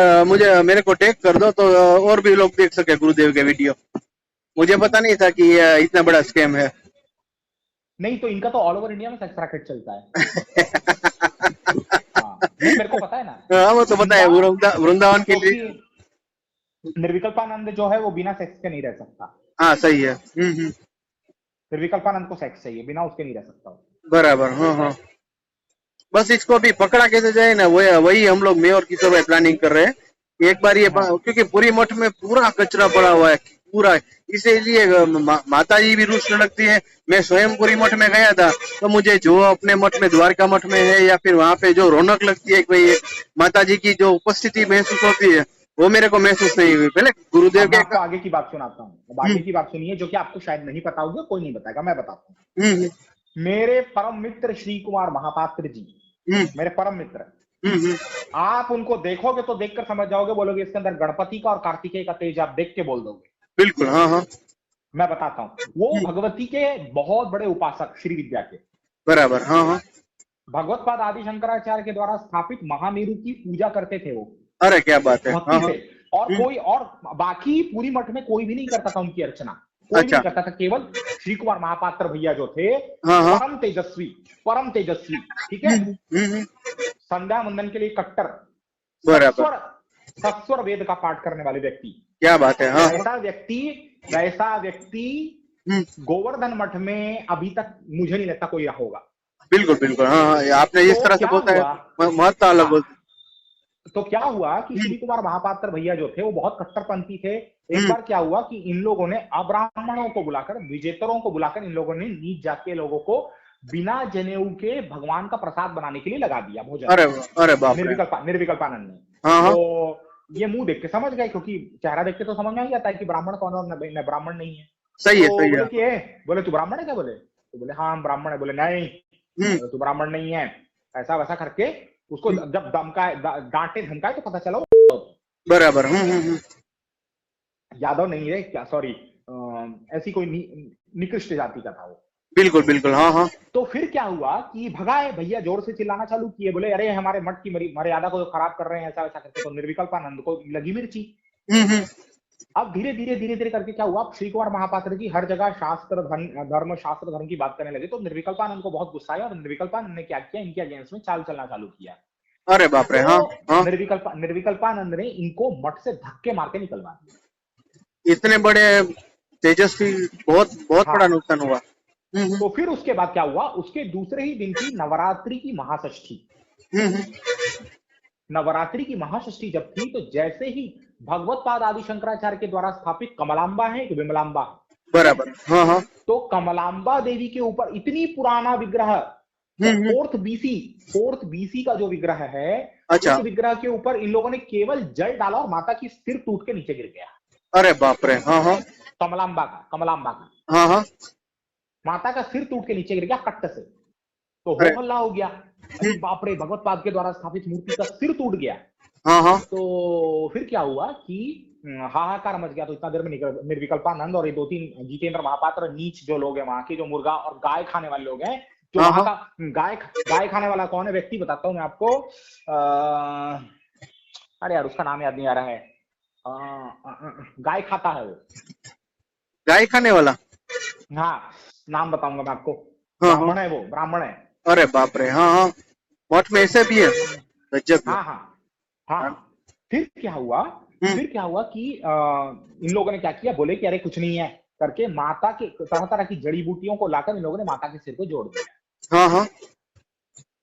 मेरे को टैग कर दो, तो और भी लोग देख सके गुरुदेव के वीडियो। मुझे पता नहीं था कि ये इतना बड़ा स्कैम है। नहीं तो इनका तो ऑल ओवर इंडिया में सेक्स रैकेट चलता है। हाँ, मेरे को पता है ना। हाँ, वो तो पता है, वृंदावन के लिए निर्विकल्पानंद जो है वो बिना सेक्स के नहीं रह सकता। हाँ, सही है। निर्विकल्पानंद को सेक्स चाहिए, बिना उसके नहीं रह सकता। बराबर, हाँ हाँ। बस इसको भी पकड़ा कैसे जाए ना, वही हम लोग, मैं और किशोर भाई प्लानिंग कर रहे हैं। एक बार ये क्योंकि पूरी मठ में पूरा कचरा पड़ा हुआ है पूरा, इसीलिए माता जी भी रुष्ट लगती है। मैं स्वयं पूरी मठ में गया था, तो मुझे जो अपने मठ में, द्वारका मठ में है, या फिर वहां पे जो रौनक लगती है, भाई माता जी की जो उपस्थिति महसूस होती है, वो मेरे को महसूस नहीं हुई। पहले गुरुदेव के आपको आगे की बात सुनाता हूँ। आगे की बात सुनिए, जो कि आपको शायद नहीं पता होगा, कोई नहीं बताएगा, मैं बताता हूँ। मेरे परम मित्र श्री कुमार महापात्र जी, मेरे परम मित्र, आप उनको देखोगे तो देखकर समझ जाओगे, बोलोगे इसके अंदर गणपति का और कार्तिकेय का तेज, आप देख के बोल दोगे। बिल्कुल, हाँ हाँ। मैं बताता हूँ, वो भगवती के बहुत बड़े उपासक, श्री विद्या के। बराबर, हाँ हाँ। भगवत्पाद आदि शंकराचार्य के द्वारा स्थापित महामेरु की पूजा करते थे वो। अरे क्या बात है। हाँ हाँ। और कोई और बाकी पूरी मठ में कोई भी नहीं करता था उनकी अर्चना, कोई भी नहीं करता था, केवल श्री कुमार महापात्र भैया जो थे, परम तेजस्वी, ठीक है, संध्या वंदन के लिए कट्टर, सस्वर वेद का पाठ करने वाले व्यक्ति। क्या बात है। हाँ। वैसा व्यक्ति गोवर्धन मठ में अभी तक मुझे नहीं लगता कोई होगा। बिल्कुल बिल्कुल, हाँ, आपने इस तरह से बोलता है, महत्ता अलग बोलते। तो क्या हुआ कि श्री कुमार महापात्र भैया जो थे वो बहुत कट्टरपंथी थे। एक बार क्या हुआ कि इन लोगों ने अब्राह्मणों को बुलाकर, विजेतरों को बुलाकर, इन लोगों ने नीच जात के लोगों को बिना जनेऊ के भगवान का प्रसाद बनाने के लिए लगा दिया भोजन। अरे बाप रे। निर्विकल्पानंद ने। हाँ। तो ये मुंह देख के समझ गए, क्योंकि चेहरा देख के तो समझ में आ जाता है कि ब्राह्मण कौन और न ब्राह्मण नहीं है। सही है, तो सही है। बोले तू ब्राह्मण है क्या? बोले तो बोले हाँ हम ब्राह्मण है। बोले नहीं तू ब्राह्मण नहीं है। ऐसा वैसा करके उसको जब डांटे धमकाए तो पता चला बराबर। यादव नहीं है क्या, सॉरी, ऐसी कोई निकृष्ट जाति का था वो। बिल्कुल बिल्कुल, हाँ हाँ। तो फिर क्या हुआ कि भगाए भैया, जोर से चिल्लाना चालू किए, बोले अरे हमारे मठ की मर्यादा को खराब कर रहे हैं, ऐसा वैसा करके। तो निर्विकल्पानंद को लगी मिर्ची। अब धीरे धीरे करके क्या हुआ, श्री कुमार महापात्र जी हर जगह शास्त्र धर्म शास्त्र धर्म की बात करने लगे, तो निर्विकल्पानंद को बहुत गुस्सा आया और निर्विकल्पानंद ने क्या किया, इनके अगेंस्ट में चाल चलना चालू किया। अरे बाप रे, हाँ हाँ। तो निर्विकल्पानंद ने इनको मठ से धक्के मार के निकलवा दिया। इतने बड़े तेजस्वी, बहुत बहुत बड़ा नुकसान हुआ। तो फिर उसके बाद क्या हुआ, उसके दूसरे ही दिन की नवरात्रि की महाषष्ठी, नवरात्रि की महाषष्ठी जब थी, तो जैसे ही भगवत पाद आदि शंकराचार्य के द्वारा स्थापित कमलांबा है कि विमलांबा, बराबर, हाँ हाँ, तो कमलांबा देवी के ऊपर इतनी पुराना विग्रह, फोर्थ बीसी का जो विग्रह है, अच्छा, उस विग्रह के ऊपर इन लोगों ने केवल जल डाला और माता की सिर टूट के नीचे गिर गया। अरे बाप रे, हाँ हाँ, कमलांबा का हाँ हाँ, माता का सिर टूट के नीचे गिर गया कट्ट से। तो हो हल्ला हो गया, अरे बाप रे, भगवत पाद के द्वारा स्थापित मूर्ति का सिर टूट गया। हाँ हाँ, तो फिर क्या हुआ कि हाहाकार मच गया। तो इतना देर में निर्विकल्पानंद और ये 2-3 जितेंद्र महापात्र नीच जो लोग हैं वहां के, जो मुर्गा और गाय खाने वाले लोग हैं, जो वहां का गाय खाने वाला कौन है व्यक्ति बताता हूं मैं आपको, अरे यार उसका नाम याद नहीं आ रहा है, गाय खाता है वो, गाय खाने वाला, हाँ नाम बताऊंगा मैं आपको, ब्राह्मण है वो, ब्राह्मण है। अरे बाप रे, हाँ हाँ, मठ में ऐसे भी है, हाँ। फिर क्या हुआ कि इन लोगों ने क्या किया, बोले कि अरे कुछ नहीं है करके माता के तरह तरह की जड़ी बूटियों को लाकर इन लोगों ने माता के सिर को जोड़ दिया। हाँ हाँ,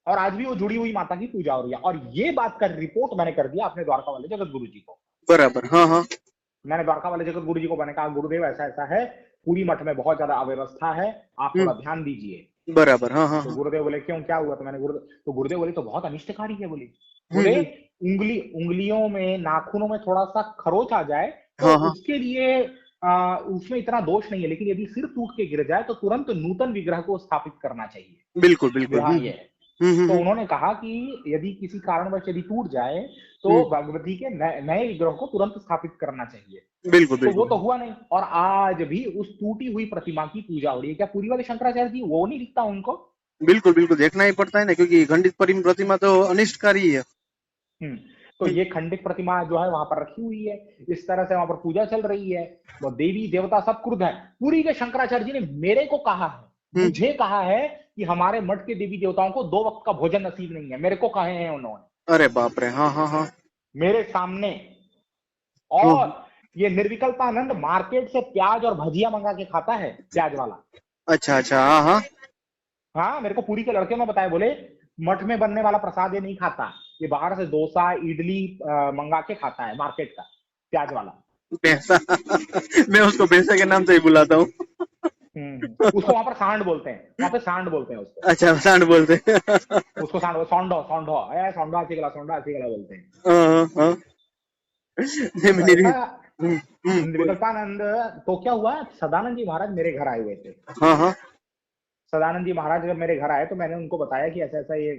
और आज भी वो जुड़ी हुई माता की पूजा हो रही है। और ये बात का रिपोर्ट मैंने कर दिया अपने द्वारका वाले जगत गुरु जी को। बराबर, हाँ हाँ, मैंने द्वारका वाले जगत गुरु जी को मैंने कहा, गुरुदेव ऐसा ऐसा है, पूरी मठ में बहुत ज्यादा अव्यवस्था है, आप थोड़ा ध्यान दीजिए। बराबर, हाँ हाँ, तो गुरुदेव बोले क्यों, क्या हुआ? तो गुरुदेव बोले तो बहुत अनिष्टकारी है। बोले उंगलियों में, नाखूनों में थोड़ा सा खरोच आ जाए तो उसके लिए उसमें इतना दोष नहीं है, लेकिन यदि सिर टूट के गिर जाए तो तुरंत नूतन विग्रह को स्थापित करना चाहिए। बिल्कुल बिल्कुल, ये है। तो उन्होंने कहा कि यदि किसी कारणवश यदि टूट जाए तो भगवती के नए विग्रह को तुरंत स्थापित करना चाहिए। बिल्कुल तो वो तो हुआ नहीं, और आज भी उस टूटी हुई प्रतिमा की पूजा हो रही है। क्या पूरी वाले शंकराचार्य जी वो नहीं दिखता उनको? बिल्कुल बिल्कुल, देखना ही पड़ता है ना, क्योंकि खंडित प्रतिमा तो अनिष्टकारी है। तो ये खंडित प्रतिमा जो है वहां पर रखी हुई है, इस तरह से वहां पर पूजा चल रही है, वो देवी देवता सब क्रुद्ध है। पूरी के शंकराचार्य जी ने मेरे को कहा है, मुझे कहा है कि हमारे मठ के देवी देवताओं को 2 वक्त का भोजन नसीब नहीं है, मेरे को कहे हैं उन्होंने। अरे बाप रे, हाँ हाँ हाँ, मेरे सामने। और ये निर्विकल्पानंद मार्केट से प्याज और भजिया मंगा के खाता है, प्याज वाला। अच्छा अच्छा, हाँ हाँ हाँ, मेरे को पूरी के लड़के ने बताया, बोले मठ में बनने वाला प्रसाद ये नहीं खाता, ये बाहर से डोसा इडली मंगा के खाता है, मार्केट का प्याज वाला। पैसा मैं उसको पैसे के नाम से ही बुलाता हूँ। उसको वहां पर सांड बोलते हैं, वहां पे सांड बोलते हैं उसको। अच्छा, सांड बोलते हैं उसको सांड, सौंडो आचिगला बोलते हैं। निर्विकल्पानंद तो क्या हुआ, सदानंद जी महाराज मेरे घर आए हुए थे। सदानंद जी महाराज जब मेरे घर आए तो मैंने उनको बताया कि ऐसा ऐसा ये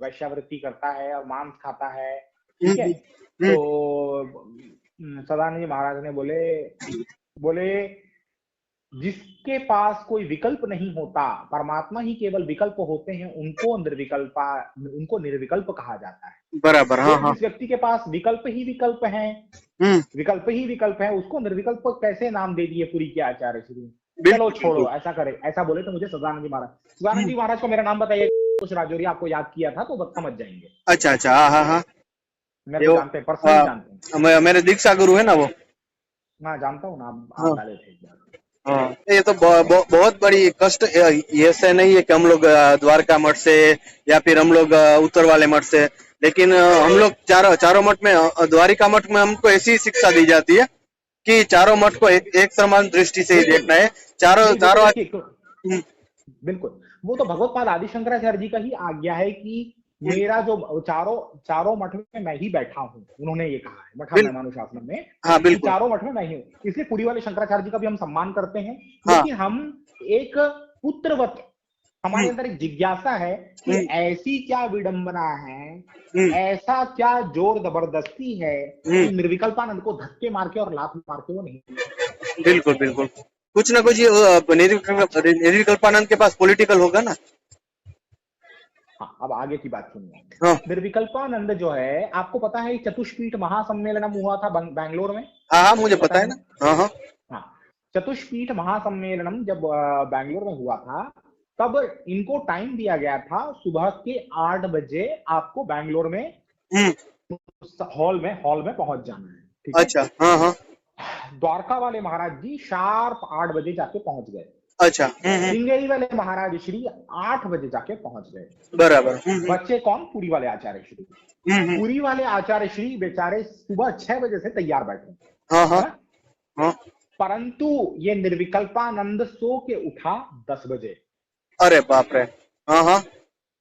वैश्यावृत्ति करता है और मांस खाता है, ठीक है। तो सदानंद जी महाराज ने बोले जिसके पास कोई विकल्प नहीं होता, परमात्मा ही केवल विकल्प होते हैं, उनको निर्विकल्प कहा जाता है। बराबर, हाँ हाँ। जिस व्यक्ति के पास विकल्प ही विकल्प है, उसको निर्विकल्प कैसे नाम दे दिए पुरी के आचार्य श्री। चलो छोड़ो, ऐसा करे, ऐसा बोले तो मुझे सदानंद जी महाराज को मेरा नाम बताइए, कुछ राजौरी आपको याद किया था तो समझ जाएंगे। अच्छा अच्छा, हाँ हाँ, मेरे को जानते हैं, पर्सनली जानते हैं। मेरे दीक्षा गुरु है ना वो। मैं जानता हूँ ना, आप डाले थे एक बार। हाँ, ये तो बहुत बड़ी कष्ट, ऐसे नहीं है कि हम लोग द्वारका मठ से या फिर हम लोग उत्तर वाले मठ से, लेकिन हम लोग चारों मठ में, द्वारिका मठ में हमको ऐसी शिक्षा दी जाती है कि चारों मठ को एक समान दृष्टि से ही देखना है। चारों बिल्कुल, वो तो भगवत पाद आदि शंकराचार्य जी का ही आज्ञा है कि मेरा जो चारों मठ में मैं ही बैठा हूँ, उन्होंने ये कहा है मठानुशासन में। हाँ, बिल्कुल, चारों मठ में मैं ही हूँ, इसलिए पुरी वाले शंकराचार्य जी का भी हम सम्मान करते हैं। लेकिन हम एक पुत्रवत, हमारे अंदर एक जिज्ञासा है कि ऐसी क्या विडंबना है, ऐसा क्या जोर जबरदस्ती है कि निर्विकल्पानंद को धक्के मार के और लात मार के वो नहीं। बिल्कुल बिल्कुल, कुछ ना कुछ निर्विकल्पानंद के पास पॉलिटिकल होगा ना। हाँ, अब आगे की बात सुनिए। हाँ निर्विकल्पानंद जो है, आपको पता है चतुष्पीठ महासम्मेलनम हुआ था बैंगलोर में? हाँ हाँ, मुझे पता है ना? ना। हाँ हाँ हाँ, चतुष्पीठ महासम्मेलनम जब बैंगलोर में हुआ था, तब इनको टाइम दिया गया था सुबह के 8 बजे आपको बैंगलोर में हॉल में पहुंच जाना है, ठीक है? अच्छा। हाँ हाँ द्वारका वाले महाराज जी शार्प 8 बजे जाके पहुंच गए। अच्छा। श्रृंगेरी वाले महाराज श्री 8 बजे जाके पहुंच गए। बराबर। बच्चे कौन? पुरी वाले आचार्य श्री। पुरी वाले आचार्य श्री बेचारे सुबह 6 बजे से तैयार बैठे। हाँ हाँ हाँ। परंतु ये निर्विकल्पानंद सो के उठा 10 बजे। अरे बाप रे। हाँ हाँ।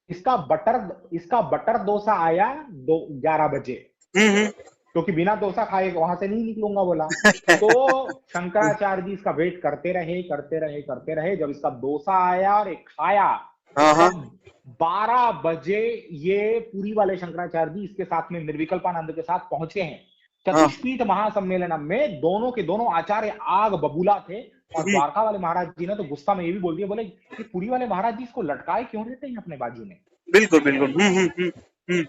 इसका बटर डोसा आया 11 बजे, क्योंकि बिना डोसा खाए वहां से नहीं निकलूंगा बोला। तो शंकराचार्य जी इसका वेट करते रहे। जब इसका डोसा आया और एक खाया, 12 बजे ये पुरी वाले शंकराचार्य जी इसके साथ में निर्विकल्पानंद के साथ पहुंचे हैं। चतुष्पीठ महासम्मेलन में दोनों के दोनों आचार्य आग बबूला थे। और द्वारका वाले महाराज जी ने तो गुस्सा में ये भी बोल दिया, बोले कि पुरी वाले महाराज जी इसको लटकाए क्यों रहते हैं अपने बाजू में? बिल्कुल बिल्कुल।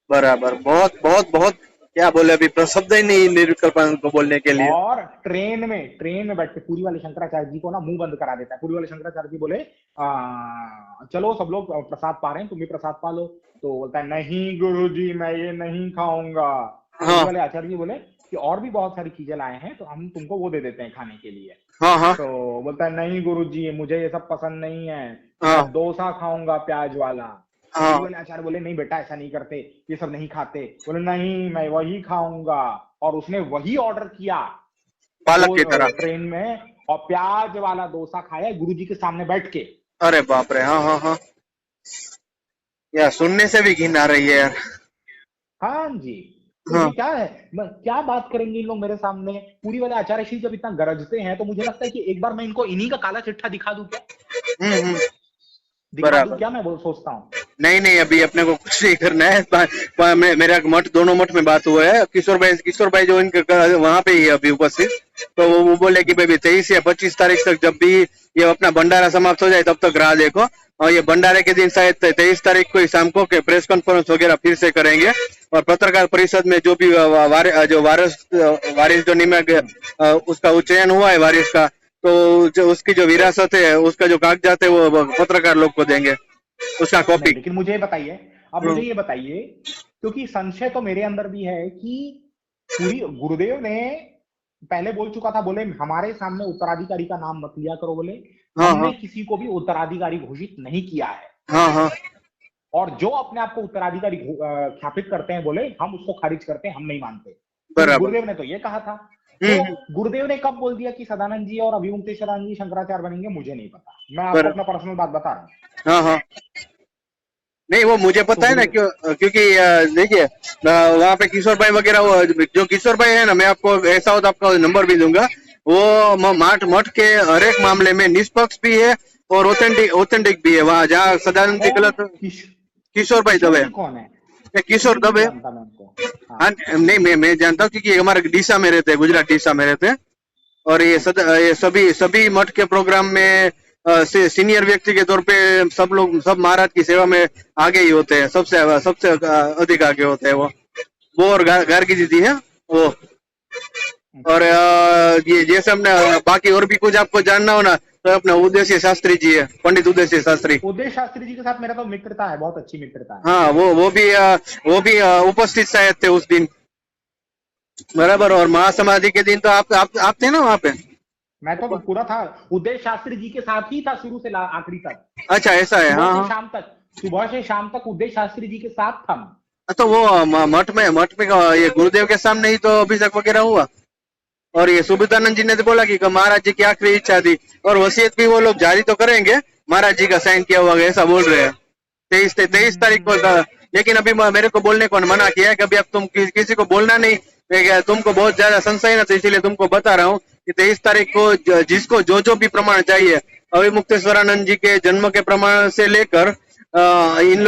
बराबर। बहुत बहुत बहुत क्या बोले, अभी शब्द ही नहीं निर्विकल्पानंद को बोलने के लिए। और ट्रेन में बैठ के पुरी वाले शंकराचार्य जी को ना मुंह बंद करा देता है। पुरी वाले शंकराचार्य जी बोले चलो सब लोग प्रसाद पा रहे हैं, तुम भी प्रसाद पा लो। तो बोलता है नहीं गुरुजी मैं ये नहीं खाऊंगा। पुरी वाले आचार्य जी बोले कि और भी बहुत सारी चीजें लाए हैं, तो हम तुमको वो दे देते हैं खाने के लिए। तो बोलता है नहीं गुरुजी मुझे ये सब पसंद नहीं है, मैं डोसा खाऊंगा प्याज वाला। वाले आचार्य बोले नहीं बेटा ऐसा नहीं करते, ये सब नहीं खाते। बोले नहीं मैं वही खाऊंगा। और उसने वही ऑर्डर किया बालक की तरह ट्रेन में, और प्याज वाला डोसा खाया गुरुजी के सामने बैठ के। अरे बाप रे। हाँ हाँ हाँ। यार सुनने से भी घिन आ रही है यार। हाँ जी। तो क्या है, क्या बात करेंगे इन लोग मेरे सामने? पूरी वाले आचार्य श्री जब इतना गरजते हैं, तो मुझे लगता है कि एक बार मैं इनको इन्हीं का काला चिट्ठा दिखा दूं क्या? दिखा दूं क्या? मैं सोचता हूँ। नहीं अभी अपने को कुछ नहीं करना है। मेरा मठ, दोनों मठ में बात हुआ है। किशोर भाई जो इनके वहां पे ही अभी उपस्थित, तो वो बोले कि भाई 23 या 25 तारीख तक जब भी ये अपना भंडारा समाप्त हो जाए तब तक राह देखो। और ये भंडारे के दिन शायद 23 तारीख को शाम को के प्रेस कॉन्फ्रेंस वगैरह फिर से करेंगे। और पत्रकार परिषद में जो भी वारिस जो निमक उसका चयन हुआ है वारिस का, तो जो उसकी जो विरासत है, उसका जो कागजात है वो पत्रकार लोग को देंगे, उसका कॉपी। लेकिन मुझे ये बताइए, मुझे ये बताइए, क्योंकि संशय तो मेरे अंदर भी है कि पूरी गुरुदेव ने पहले बोल चुका था, बोले हमारे सामने उत्तराधिकारी का नाम मत लिया करो। बोले हमने किसी को भी उत्तराधिकारी घोषित नहीं किया है। और जो अपने आप को उत्तराधिकारी ख्यापित करते हैं, बोले हम उसको खारिज करते हैं, हम नहीं मानते। गुरुदेव ने तो ये कहा था। तो गुरुदेव ने कब बोल दिया कि सदानंद जी और अभिमुक्तेश्वरानंद जी शंकराचार्य बनेंगे? मुझे नहीं पता, मैं आपको अपना पर्सनल बात बता रहा हूँ। नहीं वो मुझे पता है ना, क्योंकि देखिए वहाँ पे किशोर भाई वगैरह, जो किशोर भाई है ना, मैं आपको ऐसा हो तो आपका नंबर भी दूंगा। वो मठ के हर एक मामले में निष्पक्ष भी है और ऑथेंटिक भी है। वहाँ जहाँ सदानंद जी गलत, किशोर भाई दबे। कौन है? किशोर दबे। हाँ नहीं मैं जानता हूँ, क्योंकि हमारे डीसा में रहते हैं, गुजरात डीसा में रहते हैं। और ये सभी मठ के प्रोग्राम में सीनियर व्यक्ति के तौर पे सब महाराज की सेवा में आगे ही होते हैं, सबसे अधिक आगे होते हैं वो और गार्गी जी है वो। और ये जैसे हमने बाकी और भी कुछ आपको जानना हो ना, तो अपना उदयसिंह शास्त्री जी है, पंडित उदयसिंह शास्त्री। उदय शास्त्री जी के साथ मेरा तो मित्रता है, बहुत अच्छी मित्रता है। हाँ वो भी उपस्थित शायद थे उस दिन, बराबर। और महासमाधि के दिन तो आप थे ना वहाँ पे? मैं तो पूरा था, उदय शास्त्री जी के साथ ही था शुरू से आखिरी तक। अच्छा ऐसा है। हाँ शाम तक, सुबह से शाम तक उदय शास्त्री जी के साथ था। तो वो मठ में ये गुरुदेव के सामने ही तो अभिषेक वगैरह हुआ। और ये सुबोधानंद जी ने तो बोला कि महाराज जी की आखिरी इच्छा थी, और वसीयत भी वो लोग जारी तो करेंगे, महाराज जी का साइन किया हुआ ऐसा बोल रहे हैं 23 तारीख को। लेकिन अभी मेरे को बोलने को मना किया है कि अभी अब तुम किसी को बोलना नहीं, तुमको बहुत ज्यादा संशय ना, तो इसीलिए तुमको बता रहा हूँ कि 23 तारीख को जिसको जो भी प्रमाण चाहिए, अभिमुक्तेश्वरानंद जी के जन्म के प्रमाण से लेकर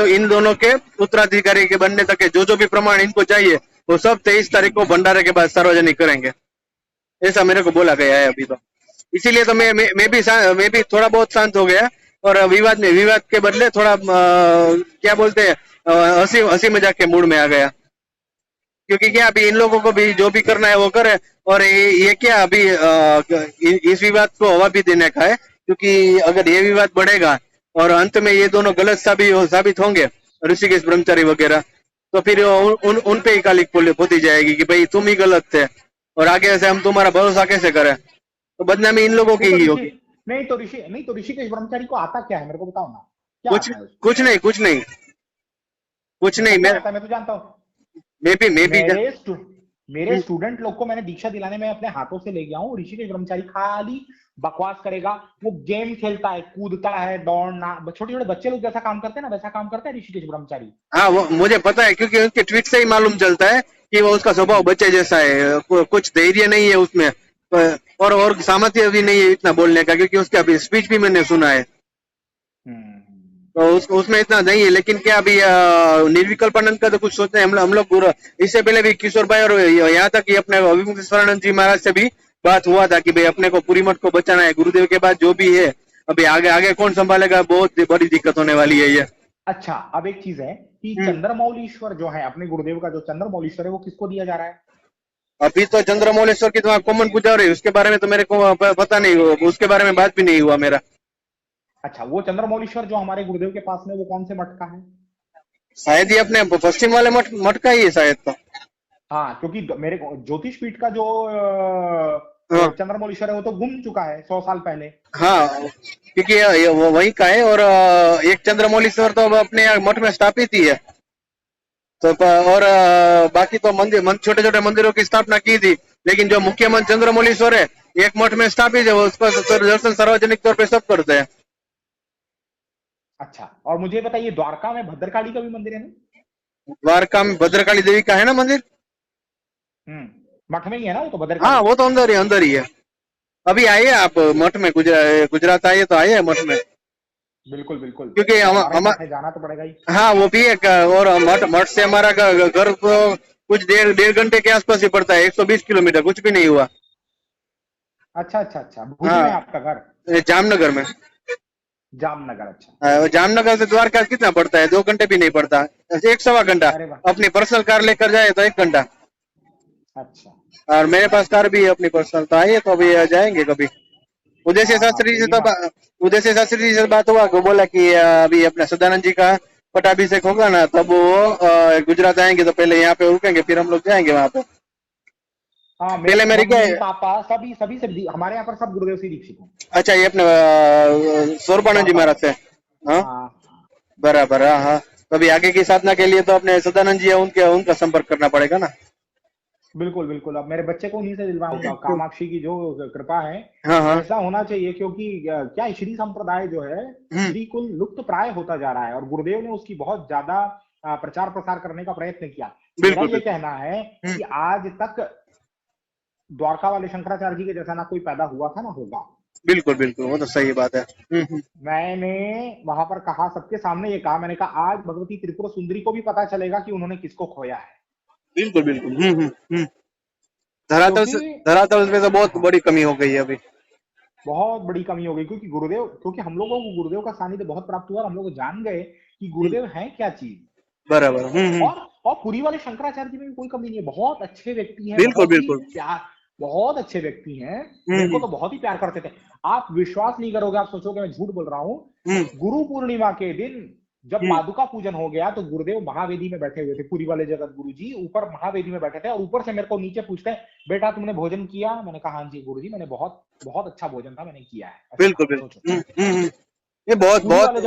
इन दोनों के उत्तराधिकारी के बनने तक के जो भी प्रमाण इनको चाहिए, वो सब 23 तारीख को भंडारे के बाद सार्वजनिक करेंगे, ऐसा मेरे को बोला गया है अभी। तो इसीलिए तो मैं भी थोड़ा बहुत शांत हो गया और विवाद के बदले थोड़ा क्या बोलते हैं, हंसी मजाक के मूड में आ गया। क्योंकि क्या अभी इन लोगों को भी जो भी करना है वो करे, और ये क्या अभी इस विवाद को हवा भी देने का है, क्योंकि अगर ये विवाद बढ़ेगा और अंत में ये दोनों गलत साबित होंगे, ऋषिकेश ब्रह्मचारी वगैरह, तो फिर उन पे ही काली पोती जाएगी कि भाई तुम ही गलत थे और आगे से हम तुम्हारा भरोसा कैसे करें, तो बदनामी इन लोगों की ही होगी। नहीं तो ऋषिकेश ब्रह्मचारी को आता क्या है, मेरे को बताओ ना। क्या कुछ आता है उसको? कुछ नहीं क्या आता है मैं तो जानता हूँ। मेरे स्टूडेंट लोग को मैंने दीक्षा दिलाने में अपने हाथों से ले गया हूँ। ऋषिकेश ब्रह्मचारी खाली बकवास करेगा, वो गेम खेलता है, कूदता है, दौड़ना, छोटे छोटे बच्चे लोग जैसा काम करते हैं ना वैसा काम करता है ऋषिकेश ब्रह्मचारी। हाँ, वो मुझे पता है, क्योंकि उसके ट्वीट से ही मालूम चलता है कि वो उसका स्वभाव बच्चे जैसा है, कुछ धैर्य नहीं है उसमें, और सामर्थ्य भी नहीं है इतना बोलने का, क्योंकि उसका स्पीच भी मैंने सुना है, तो उसमें इतना नहीं है। लेकिन क्या अभी निर्विकल्पानंद का तो कुछ सोचते हैं हम लोग पूरा। इससे पहले भी किशोर भाई और यहाँ तक कि अपने अभिमुक्तेश्वरानंद जी महाराज से भी बात हुआ था कि भाई अपने को पूरी मठ को बचाना है, गुरुदेव के बाद जो भी है अभी आगे कौन संभालेगा, बहुत बड़ी दिक्कत होने वाली है ये। अच्छा, अब एक चीज है कि चंद्रमौलीश्वर जो है, अपने गुरुदेव का जो चंद्रमौलीश्वर है, वो किसको दिया जा रहा है? अभी तो चंद्रमौलेश्वर की तो कॉमन पूजा हो रही है, उसके बारे में तो मेरे को पता नहीं, उसके बारे में बात भी नहीं हुआ मेरा। अच्छा, वो चंद्रमौलीश्वर जो हमारे गुरुदेव के पास में, वो कौन से मठ का है? शायद ये अपने पश्चिम वाले मठ का ही है शायद तो। हाँ, क्योंकि मेरे ज्योतिष पीठ का जो चंद्रमौलीश्वर है वो तो गुम चुका है 100 साल पहले। हाँ, क्योंकि वो वही का है, और एक चंद्रमौलीश्वर तो अपने मठ में स्थापित ही है, तो और बाकी तो छोटे छोटे मंदिरों की स्थापना की थी, लेकिन जो मुख्य मंदिर चंद्रमौलीश्वर है एक मठ में स्थापित है, वो उसका दर्शन सार्वजनिक तौर पे सब करते हैं। अच्छा, और मुझे बताइए, द्वारका में भद्रकाली का भी मंदिर है ना? द्वारका में भद्रकाली देवी का है ना मंदिर? मठ में ही है ना वो तो भद्रकाली? हाँ, वो तो अंदर ही है। अभी आइए आप मठ में, गुजरात आइए तो आइए मठ में। बिल्कुल, क्योंकि हमारे जाना तो पड़ेगा ही। हाँ, वो भी एक, और मठ से हमारा घर तो कुछ डेढ़ घंटे के आसपास ही पड़ता है, 120 किलोमीटर, कुछ भी नहीं हुआ। अच्छा, भुज में आपका घर? जामनगर में। जामनगर, अच्छा। जामनगर से द्वारका कितना पड़ता है? 2 घंटे भी नहीं पड़ता, 1.25 घंटा। अपनी पर्सनल कार लेकर जाए तो 1 घंटा। अच्छा, और मेरे पास कार भी है अपनी पर्सनल, तो आइए तो अभी जाएंगे कभी। उदय शास्त्री जी से बात हुआ, को बोला कि अभी अपने सदानंद जी का पटाभिषेक होगा ना, तब वो गुजरात आएंगे तो पहले यहाँ पे रुकेंगे, फिर हम लोग जाएंगे वहां पे। हाँ, पहले मेरे पापा सभी से हमारे यहाँ पर सब गुरुदेव से दीक्षित हैं। अच्छा, ये अपने स्वरूपानंद जी महाराज से? हाँ, बराबर। हाँ, तो अभी आगे की साधना के लिए तो अपने सदानंद जी है, उनका संपर्क करना पड़ेगा ना। बिल्कुल, अब मेरे बच्चे को उन्हीं से दिलवाऊंगा। कामाक्षी की जो कृपा है ऐसा होना चाहिए, क्योंकि क्या श्री संप्रदाय जो है बिल्कुल लुप्त प्राय होता जा रहा है, और गुरुदेव ने उसकी बहुत ज्यादा प्रचार प्रसार करने का प्रयत्न किया। मेरा ये कहना है कि आज तक द्वारका वाले शंकराचार्य जी के जैसा ना कोई पैदा हुआ था ना होगा। बिल्कुल, वो तो सही बात है। मैंने वहां पर कहा, सबके सामने ये कहा, मैंने कहा आज भगवती त्रिपुरा सुंदरी को भी पता चलेगा कि उन्होंने किसको खोया है। बिल्कुल। धरातल में तो बहुत बड़ी कमी हो गई है अभी, बहुत बड़ी कमी हो गई, क्योंकि हम लोगों को गुरुदेव का सानिध्य बहुत प्राप्त हुआ, हम लोग जान गए कि गुरुदेव हैं क्या चीज। बराबर। और पुरी वाले शंकराचार्य जी में भी कोई कमी नहीं है, बहुत अच्छे व्यक्ति हैं। बिल्कुल बहुत अच्छे व्यक्ति हैं, मेरे को तो बहुत ही प्यार करते थे। आप विश्वास नहीं करोगे, आप सोचोगे मैं झूठ बोल रहा हूँ। गुरु पूर्णिमा के दिन जब पादुका पूजन हो गया तो गुरुदेव महावेदी में बैठे हुए थे, पुरी वाले जगत गुरु जी ऊपर महावेदी में बैठे थे, और ऊपर से मेरे को नीचे पूछते हैं, बेटा तुमने भोजन किया? मैंने कहा हाँ जी गुरु जी, मैंने बहुत अच्छा भोजन था, मैंने किया है। बिल्कुल। ये बहुत पुरी वाले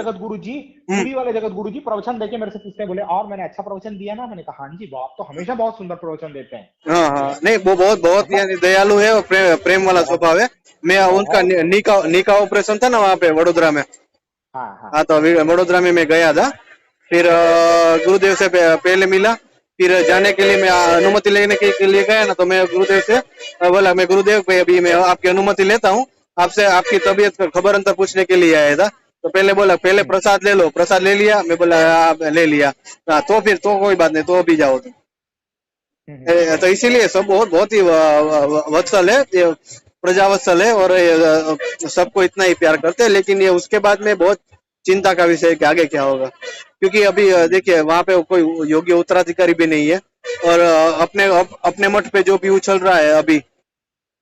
जगत गुरु जी प्रवचन देके मेरे से पूछते हैं, बोले और मैंने अच्छा प्रवचन दिया ना? मैंने कहा हाँ जी, आप तो हमेशा बहुत सुंदर प्रवचन देते हैं। हाँ, नहीं वो बहुत दयालु है और प्रेम वाला स्वभाव है। मैं उनका नीका ऑपरेशन था ना वहाँ पे वडोदरा में, हाँ, तो वडोदरा में मैं गया था, फिर गुरुदेव से पहले मिला, फिर जाने के लिए मैं अनुमति लेने के लिए गया ना, तो मैं गुरुदेव से बोला, मैं गुरुदेव पे अभी मैं आपकी अनुमति लेता हूँ, आपसे आपकी तबीयत का खबर अंतर पूछने के लिए आया था। तो पहले बोला पहले प्रसाद ले लो, प्रसाद ले लिया? मैं बोला ले लिया। तो फिर तो कोई बात नहीं, तो अभी जाओ। तो इसीलिए सब बहुत ही वत्सल है, प्रजावत्सल है और सबको इतना ही प्यार करते हैं, लेकिन ये उसके बाद में बहुत चिंता का विषय है कि आगे क्या होगा, क्योंकि अभी देखिए वहां पे कोई योग्य उत्तराधिकारी भी नहीं है और अपने मठ पे जो भी उछल रहा है अभी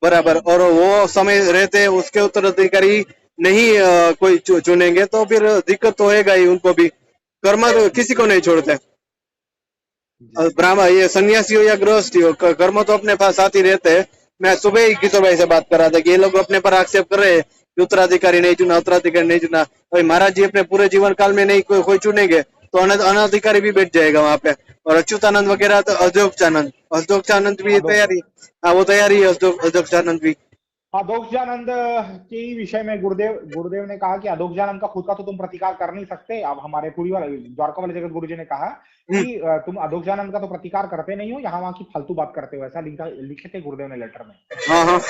बराबर, और वो समय रहते उसके उत्तराधिकारी नहीं कोई चुनेंगे तो फिर दिक्कत तो होएगा ही उनको भी। कर्म तो किसी को नहीं छोड़ते, ब्राह्मण ये सन्यासी हो या गृहस्थी हो, कर्म तो अपने पास साथ ही रहते हैं। मैं सुबह ही किशोर भाई से बात कर रहा था कि ये लोग अपने पर आक्षेप कर रहे हैं कि उत्तराधिकारी नहीं चुना, उत्तराधिकारी नहीं चुना। भाई महाराज जी अपने पूरे जीवन काल में नहीं कोई चुनेंगे तो अनाधिकारी भी बैठ जाएगा वहां पे। और अच्युतानंद वगैरह तो अशोकानंद भी तैयारी, हाँ वो तैयारी है अशोकानंद भी। अधोक्षानंद के विषय में गुरुदेव ने कहा कि अधोक्षानंद का खुद का तो तुम प्रतिकार कर नहीं सकते। अब हमारे पूरी वाले द्वारका वाले जगत गुरु जी ने कहा कि तुम अधोक्षानंद का तो प्रतिकार करते नहीं हो, यहाँ वहां की फालतू बात करते हो, ऐसा लिखे थे गुरुदेव ने लेटर में। हाँ हाँ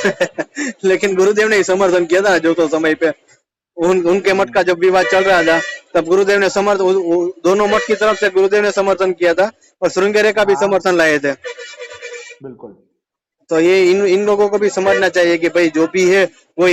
लेकिन गुरुदेव ने समर्थन किया था जो तो समय पे उनके मठ का जब विवाद चल रहा था तब गुरुदेव ने दोनों मठ की तरफ से गुरुदेव ने समर्थन किया था और श्रृंगेरी का भी समर्थन लाए थे। बिल्कुल। तो ये इन लोगों को भी समझना चाहिए कि भाई जो भी है वो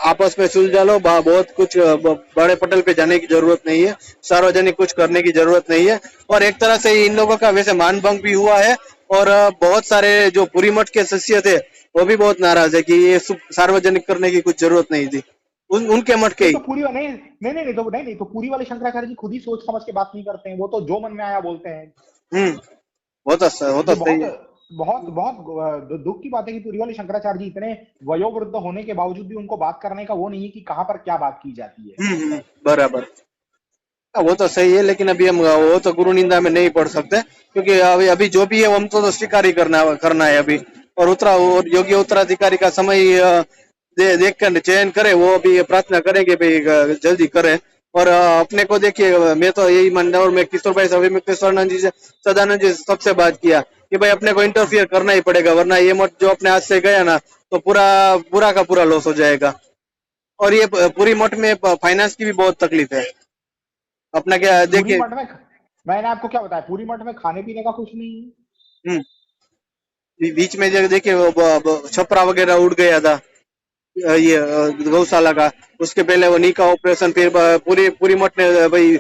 आपस में सुलझा लो, बहुत कुछ बड़े पटल पे जाने की जरूरत नहीं है, सार्वजनिक कुछ करने की जरूरत नहीं है। और एक तरह से इन लोगों का वैसे मान भंग भी हुआ है और बहुत सारे जो पुरी मठ के शिष्य थे वो भी बहुत नाराज है कि ये सार्वजनिक करने की कुछ जरूरत नहीं थी उनके मठ के ही। तो पूरी नहीं तो पूरी वाले शंकराचार्य जी खुद ही सोच समझ के बात नहीं करते हैं, वो तो जो मन में आया बोलते हैं। होता सही है। बहुत दुख की बात है कि पूरी वाले शंकराचार्य जी इतने वयोवृद्ध होने के बावजूद भी उनको बात करने का वो नहीं है कि कहां पर क्या बात की जाती है। बराबर, वो तो सही है, लेकिन अभी हम वो तो गुरु निंदा में नहीं पढ़ सकते क्योंकि अभी जो भी है हम तो स्वीकार ही करना है अभी। और योग्य उत्तराधिकारी का समय देख कर चयन करे, वो अभी प्रार्थना करेंगे भाई जल्दी करे। और अपने को देखिए मैं तो यही मानना, और मैं किशोर भाई अविमुक्तेश्वरानंद जी से सदानंद जी सबसे बात किया कि भाई अपने को इंटरफियर करना ही पड़ेगा, वरना ये मठ जो अपने हाथ से गया ना तो पूरा का पूरा लॉस हो जाएगा। और ये पूरी मठ में फाइनेंस की भी बहुत तकलीफ है। अपना क्या देखिए, मैंने आपको क्या बताया, पूरी मठ में खाने पीने का कुछ नहीं है। बीच में देखिए छपरा वगैरह उड़ गया था ये गौशाला का, उसके पहले वो नी का ऑपरेशन, फिर पूरी मठ ने भाई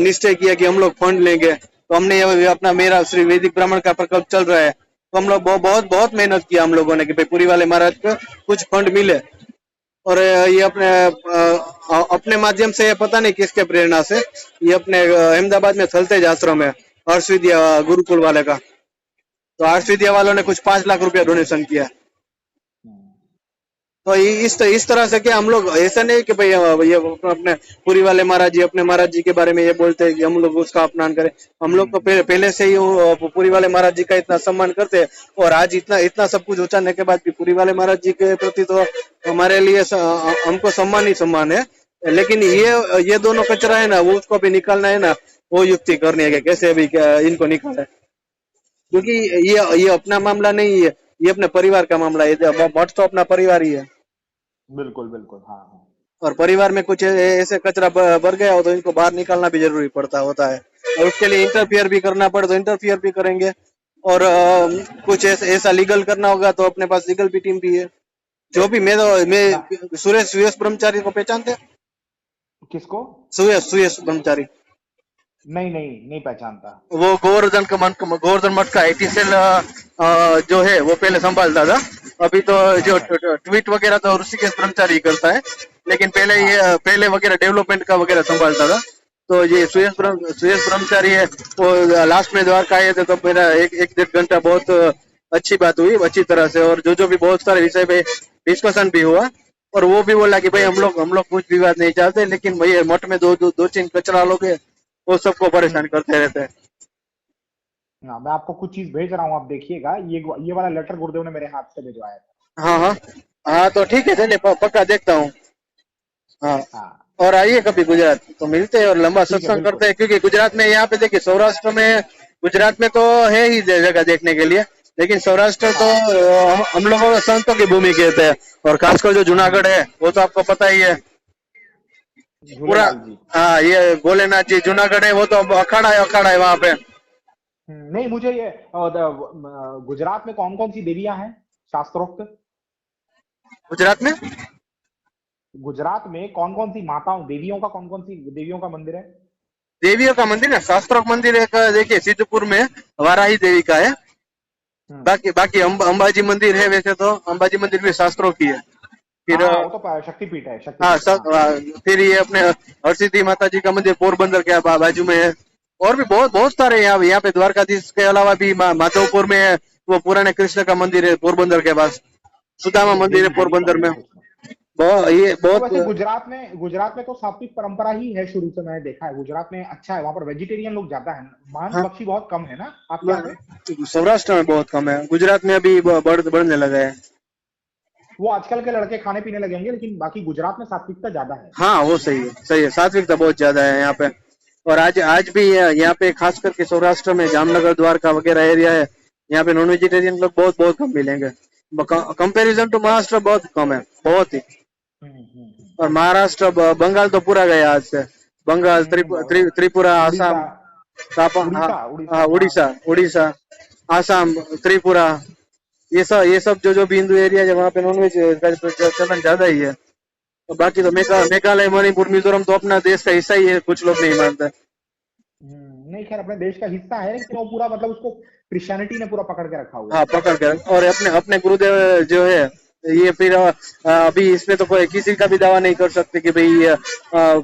निश्चय किया कि हम लोग फंड लेंगे। तो हमने ये अपना मेरा श्री वैदिक ब्राह्मण का प्रकल्प चल रहा है, तो हम लोग बहुत मेहनत किया हम लोगों ने कि भाई पूरी वाले महाराज को कुछ फंड मिले। और ये अपने माध्यम से, पता नहीं किसके प्रेरणा से, ये अपने अहमदाबाद में थलतेज आश्रम है हर्ष विद्या गुरुकुल वाले का, तो हर्ष विद्या वालों ने कुछ 5 लाख रुपया डोनेशन किया। तो इस तरह से क्या हम लोग ऐसा नहीं कि भाई ये अपने पूरी वाले महाराज जी अपने महाराज जी के बारे में ये बोलते हैं कि हम लोग उसका अपमान करें। हम लोग तो पहले से ही पूरी वाले महाराज जी का इतना सम्मान करते हैं, और आज इतना सब कुछ उचारने के बाद भी पूरी वाले महाराज जी के प्रति तो हमारे लिए हमको सम्मान ही सम्मान है। लेकिन ये दोनों कचरा है ना, वो उसको भी निकालना है ना, वो युक्ति करनी है कि कैसे अभी इनको निकाले, क्योंकि ये अपना मामला नहीं है, ये अपने परिवार का मामला है। मठ तो अपना परिवार ही है। बिल्कुल बिल्कुल, हाँ। और परिवार में कुछ ऐसे कचरा भर गया हो तो इनको बाहर निकालना भी जरूरी होता है, और उसके लिए इंटरफियर भी करना पड़े तो इंटरफियर भी करेंगे। और कुछ ऐसा लीगल करना होगा तो अपने पास लीगल भी टीम भी है। जो भी मैं सुरेश ब्रह्मचारी को पहचानते हैं? किसको? सुरेश ब्रह्मचारी? नहीं पहचानता। वो गोवर्धन मठ का IT सेल जो है वो पहले संभालता था। अभी तो जो ट्वीट वगैरह तो ऋषिकेश ब्रह्मचारी करता है, लेकिन पहले वगैरह डेवलपमेंट का वगैरह संभालता था। तो ये सुरेश ब्रह्मचारी है, वो लास्ट में द्वारका आए थे तो मेरा एक 1.5 घंटा बहुत अच्छी बात हुई अच्छी तरह से, और जो भी बहुत सारे विषय पे डिस्कशन भी हुआ। और वो भी बोला कि भाई हम लोग कुछ विवाद नहीं चाहते, लेकिन भाई मठ में दो 3 कचरा लोग है वो सबको परेशान करते रहते हैं। मैं आपको कुछ चीज भेज रहा हूँ, आप देखिएगा। ये वाला लेटर गुरुदेव ने मेरे हाथ से भिजवाया था। हाँ तो ठीक है, चलिए पक्का देखता हूँ। हाँ, और आइए कभी गुजरात तो मिलते हैं और लंबा सत्संग करते हैं, क्योंकि गुजरात में यहाँ पे देखिए सौराष्ट्र में, गुजरात में तो है ही जगह देखने के लिए, लेकिन सौराष्ट्र तो हम लोगों संतों की भूमि कहते हैं। और खासकर जो जूनागढ़ है वो तो आपको पता ही है पूरा। हाँ, ये भोलेनाथ जी जूनागढ़ है, वो तो अखाड़ा है वहां पे। नहीं, मुझे ये गुजरात में कौन कौन सी देवियां हैं शास्त्रोक्त? गुजरात में गुजरात में कौन कौन सी माताओं देवियों का कौन कौन सी देवियों का मंदिर है? देवियों का मंदिर है, शास्त्रों का मंदिर एक देखिए सिद्धपुर में वाराही देवी का है। बाकी बाकी अंबाजी मंदिर है, वैसे तो अंबाजी मंदिर भी शास्त्रों की है। फिर हाँ, वो तो शक्तिपीठ है, हाँ शक्तिपीठ। हाँ। फिर ये अपने हरसिद्धि माता जी का मंदिर पोरबंदर के बाजू में है। और भी बहुत बहुत सारे यहाँ पे द्वारकाधीश के अलावा भी माधवपुर में है, वो पुराने कृष्ण का मंदिर है पोरबंदर के पास, सुदामा मंदिर है देवी देवी का पोरबंदर में। मंदिर है उसमें। ये तो बहुत वैसे गुजरात में तो सात्विक परंपरा ही है शुरू से, मैंने देखा है। गुजरात में अच्छा है, वहां पर वेजिटेरियन लोग ज्यादा है, मांस हाँ, भक्षी बहुत कम है ना आपके यहाँ पे? सौराष्ट्र में बहुत कम है, गुजरात में अभी बढ़ने लगा है। वो आजकल के लड़के खाने पीने लगे होंगे, लेकिन बाकी गुजरात में सात्विकता ज्यादा है। हाँ वो सही है, सात्विकता बहुत ज्यादा है यहाँ पे। और आज भी यहाँ पे खास करके सौराष्ट्र में जामनगर द्वारका वगैरह एरिया है, यहाँ पे नॉन वेजिटेरियन लोग बहुत बहुत कम मिलेंगे। कंपैरिजन टू महाराष्ट्र बहुत कम है, बहुत ही। और महाराष्ट्र बंगाल तो पूरा गया आज से, बंगाल त्रिपुरा आसाम उड़ीसा आसाम त्रिपुरा, ये सब जो भी हिंदू एरिया है वहाँ पे नॉनवेज का चलन ज्यादा ही है। तो बाकी तो मेघालय मणिपुर मिजोरम तो अपना देश का हिस्सा ही है, कुछ लोग नहीं मानते। नहीं, खैर अपने देश का हिस्सा है, लेकिन वो पूरा मतलब उसको क्रिश्चियनिटी ने पूरा पकड़ के रखा हुआ है। हाँ पकड़ के, और अपने गुरुदेव जो है ये फिर अभी इसमें तो कोई किसी का भी दावा नहीं कर सकते कि भाई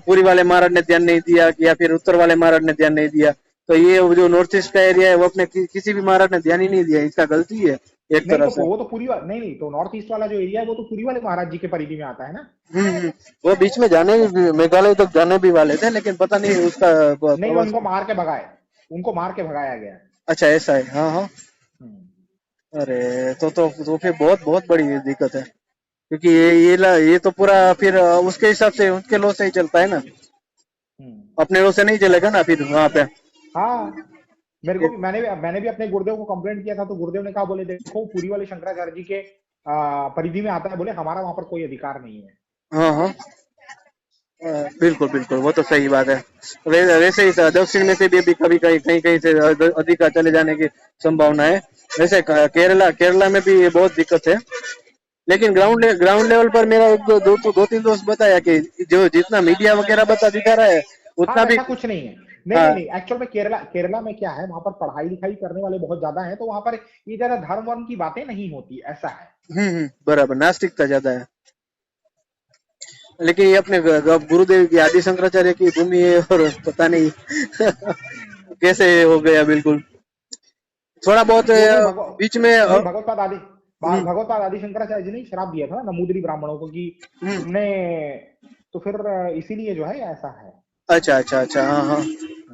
पूरी वाले महाराज ने ध्यान नहीं दिया या फिर उत्तर वाले महाराज ने ध्यान नहीं दिया। तो ये जो नॉर्थ ईस्ट का एरिया है वो अपने किसी भी महाराज ने ध्यान ही नहीं दिया, इसका गलती है एक तरह से। वो तो पूरी नहीं, तो नॉर्थ ईस्ट वाला जो एरिया है वो तो पूरी वाले महाराज जी के परिधि में आता है ना। वो बीच में मेघालय तक जाने भी वाले थे, लेकिन पता नहीं उसका नहीं, उनको मार के भगाया गया। अच्छा ऐसा है, हाँ। अरे तो फिर बहुत बड़ी दिक्कत है, क्योंकि ये तो पूरा फिर उसके हिसाब से उनके लॉ से ही चलता है ना, अपने लॉ से नहीं चलेगा ना फिर वहाँ पे। हाँ, मेरे को भी मैंने भी अपने गुरुदेव को कंप्लेंट किया था, तो गुरुदेव ने कहा, बोले देखो पूरी वाले शंकराचार्य जी के परिधि में आता है, बोले हमारा वहां पर कोई अधिकार नहीं है। हाँ बिल्कुल वो तो सही बात है। वैसे ही दक्षिण में से भी कभी कहीं से अधिकार चले जाने की संभावना है। वैसे केरला में भी बहुत दिक्कत है, लेकिन ग्राउंड लेवल पर मेरा दो तीन दोस्त बताया कि जो जितना मीडिया वगैरह दिखा रहा है उतना भी कुछ नहीं है। नहीं, एक्चुअल में केरला में क्या है, वहां पर पढ़ाई लिखाई करने वाले बहुत ज्यादा हैं, तो वहां पर ये ज्यादा धर्म वर्म की बातें नहीं होती, ऐसा है। बराबर, नास्तिकता ज्यादा है। लेकिन ये अपने गुरुदेव की आदि शंकराचार्य की भूमि है, और पता नहीं कैसे हो गया। बिल्कुल थोड़ा बहुत बीच में भगवतपाद आदि शंकराचार्य जी ने श्राप दिया था नमूदरी ब्राह्मणों को कि तुमने, तो फिर इसीलिए जो है ऐसा है। अच्छा हाँ।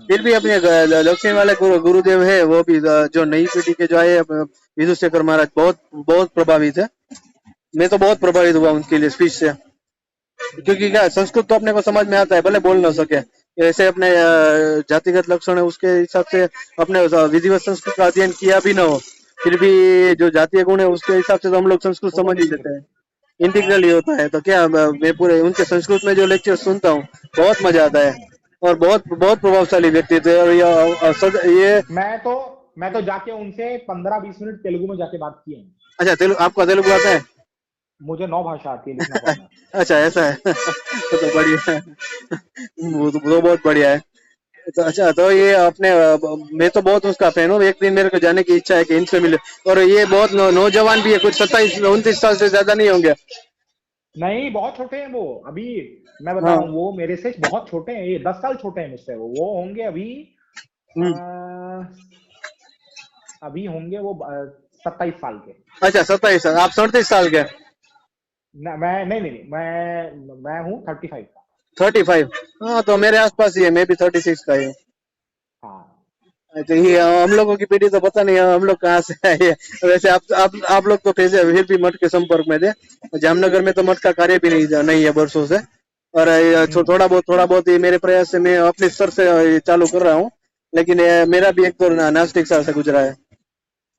फिर भी अपने दक्षिण वाले गुरुदेव है, वो भी जो नई पीढ़ी के जो आए विदुशेखर महाराज बहुत प्रभावित है। मैं तो बहुत प्रभावित हुआ उनके लिए स्पीच से, क्योंकि क्या संस्कृत तो अपने को समझ में आता है, भले बोल ना सके, ऐसे अपने जातिगत लक्षण है उसके हिसाब से अपने विधिवत संस्कृत का अध्ययन किया भी ना हो, फिर भी जो जातीय गुण है उसके हिसाब से तो हम लोग संस्कृत समझ ही लेते हैं, इंटीग्रल ही होता है। तो क्या मैं पूरे उनके संस्कृत में जो लेक्चर सुनता हूँ बहुत मजा आता है, और बहुत प्रभावशाली व्यक्ति थे। और ये मैं तो जाके उनसे 15-20 मिनट तेलुगु में जाके बात की है। अच्छा, आपका तेलुगु आता है? मुझे 9 भाषा आती है लिखना पढ़ना। अच्छा ऐसा है तो बढ़िया है, वो तो बहुत बढ़िया है। तो अच्छा, तो ये अपने मैं तो बहुत उसका फैन हूँ, एक दिन मेरे को जाने की इच्छा है कि इनसे मिले। और ये बहुत नौजवान भी है, कुछ 27-29 साल से ज्यादा नहीं होंगे। नहीं, बहुत छोटे हैं वो अभी, मैं बताऊं, वो मेरे से बहुत छोटे हैं, ये 10 साल छोटे हैं मुझसे। वो होंगे अभी होंगे वो 27 साल के। अच्छा 27 साल, आप 37 साल के? मैं हूँ 35 का। 35, हाँ तो मेरे आसपास ही है, मैं भी 36 का ही हूँ। तो ये हम लोगों की पीढ़ी तो पता नहीं हम लोग कहाँ से आए। वैसे आप लोग तो फिर भी मठ के संपर्क में थे, जामनगर में तो मठ का कार्य भी नहीं है वर्षों से। और थोड़ा बहुत ये मेरे प्रयास से मैं अपने स्तर से चालू कर रहा हूँ, लेकिन मेरा भी एक तो नास्तिक साल से गुजरा है।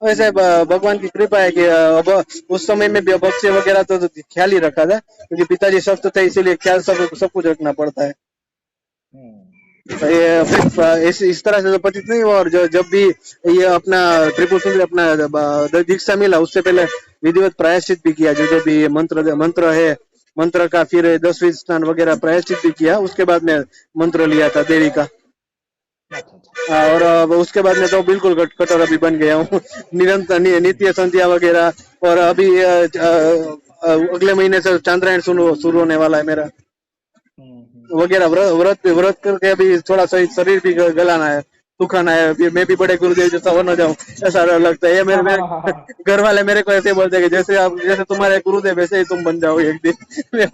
वैसे भगवान की कृपा है कि अब उस समय में भी बक्से वगैरह तो ख्याल ही रखा था, क्योंकि पिताजी स्वस्थ थे, इसीलिए ख्याल सब कुछ रखना पड़ता है। तो ये इस तरह से तो पतित नहीं हुआ। और जब भी ये अपना त्रिपुर सुंदरी अपना दीक्षा मिला, उससे पहले विधिवत प्रायश्चित भी किया, जो भी मंत्र है, मंत्र का फिर 10 स्नान वगैरह प्रायश्चित भी किया। उसके बाद में मंत्र लिया था देवी का। और उसके बाद में तो बिल्कुल कट्टर अभी बन गया हूँ। निरंतर नित्य संध्या वगैरह। और अभी अगले महीने से चांद्रायण शुरू होने वाला है मेरा वगैरह। व्रत करके अभी थोड़ा सही शरीर भी गलाना है, सुखाना है। फिर मैं भी बड़े गुरुदेव जैसा हो न जाऊं, ऐसा लगता है। ये मेरे घर वाले मेरे को ऐसे बोलते हैं कि जैसे तुम्हारे गुरुदेव वैसे ही तुम बन जाओ एक दिन। मैं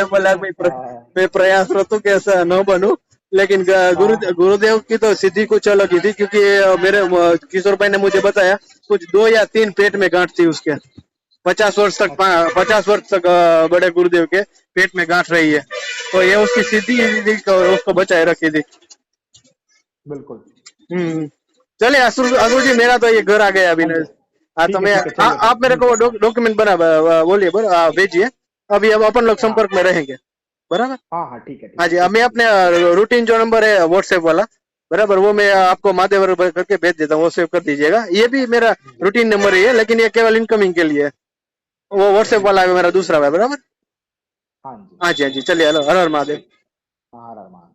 बोला मैं प्रयासरत हूँ कि ऐसा न बनूं, लेकिन गुरुदेव की तो सिद्धि कुछ अलग ही थी। क्योंकि मेरे किशोर भाई ने मुझे बताया कुछ 2 या 3 पेट में गांठ थी उसके। 50 वर्ष तक बड़े गुरुदेव के पेट में गांठ रही है। तो ये उसकी सिद्धि उसको बचाए रखी थी। बिल्कुल। चलिए असुर जी, मेरा तो ये घर आ गया अभी। हाँ, तो मैं आप मेरे को डॉक्यूमेंट बना बोलिए, भेजिए। अभी अब अपन लोग संपर्क में रहेंगे, बराबर? हाँ ठीक है। हाँ जी, मैं अपने रूटीन जो नंबर है व्हाट्सएप वाला, बराबर, वो मैं आपको महादेव करके भेज देता हूँ, वो सेव कर दीजिएगा। ये भी मेरा रूटीन नंबर ही है, लेकिन ये केवल इनकमिंग के लिए है। वो व्हाट्सएप वाला है मेरा दूसरा है, बराबर? हाँ जी। चलिए, हेलो, हर हर महादेव। हर हर महादेव।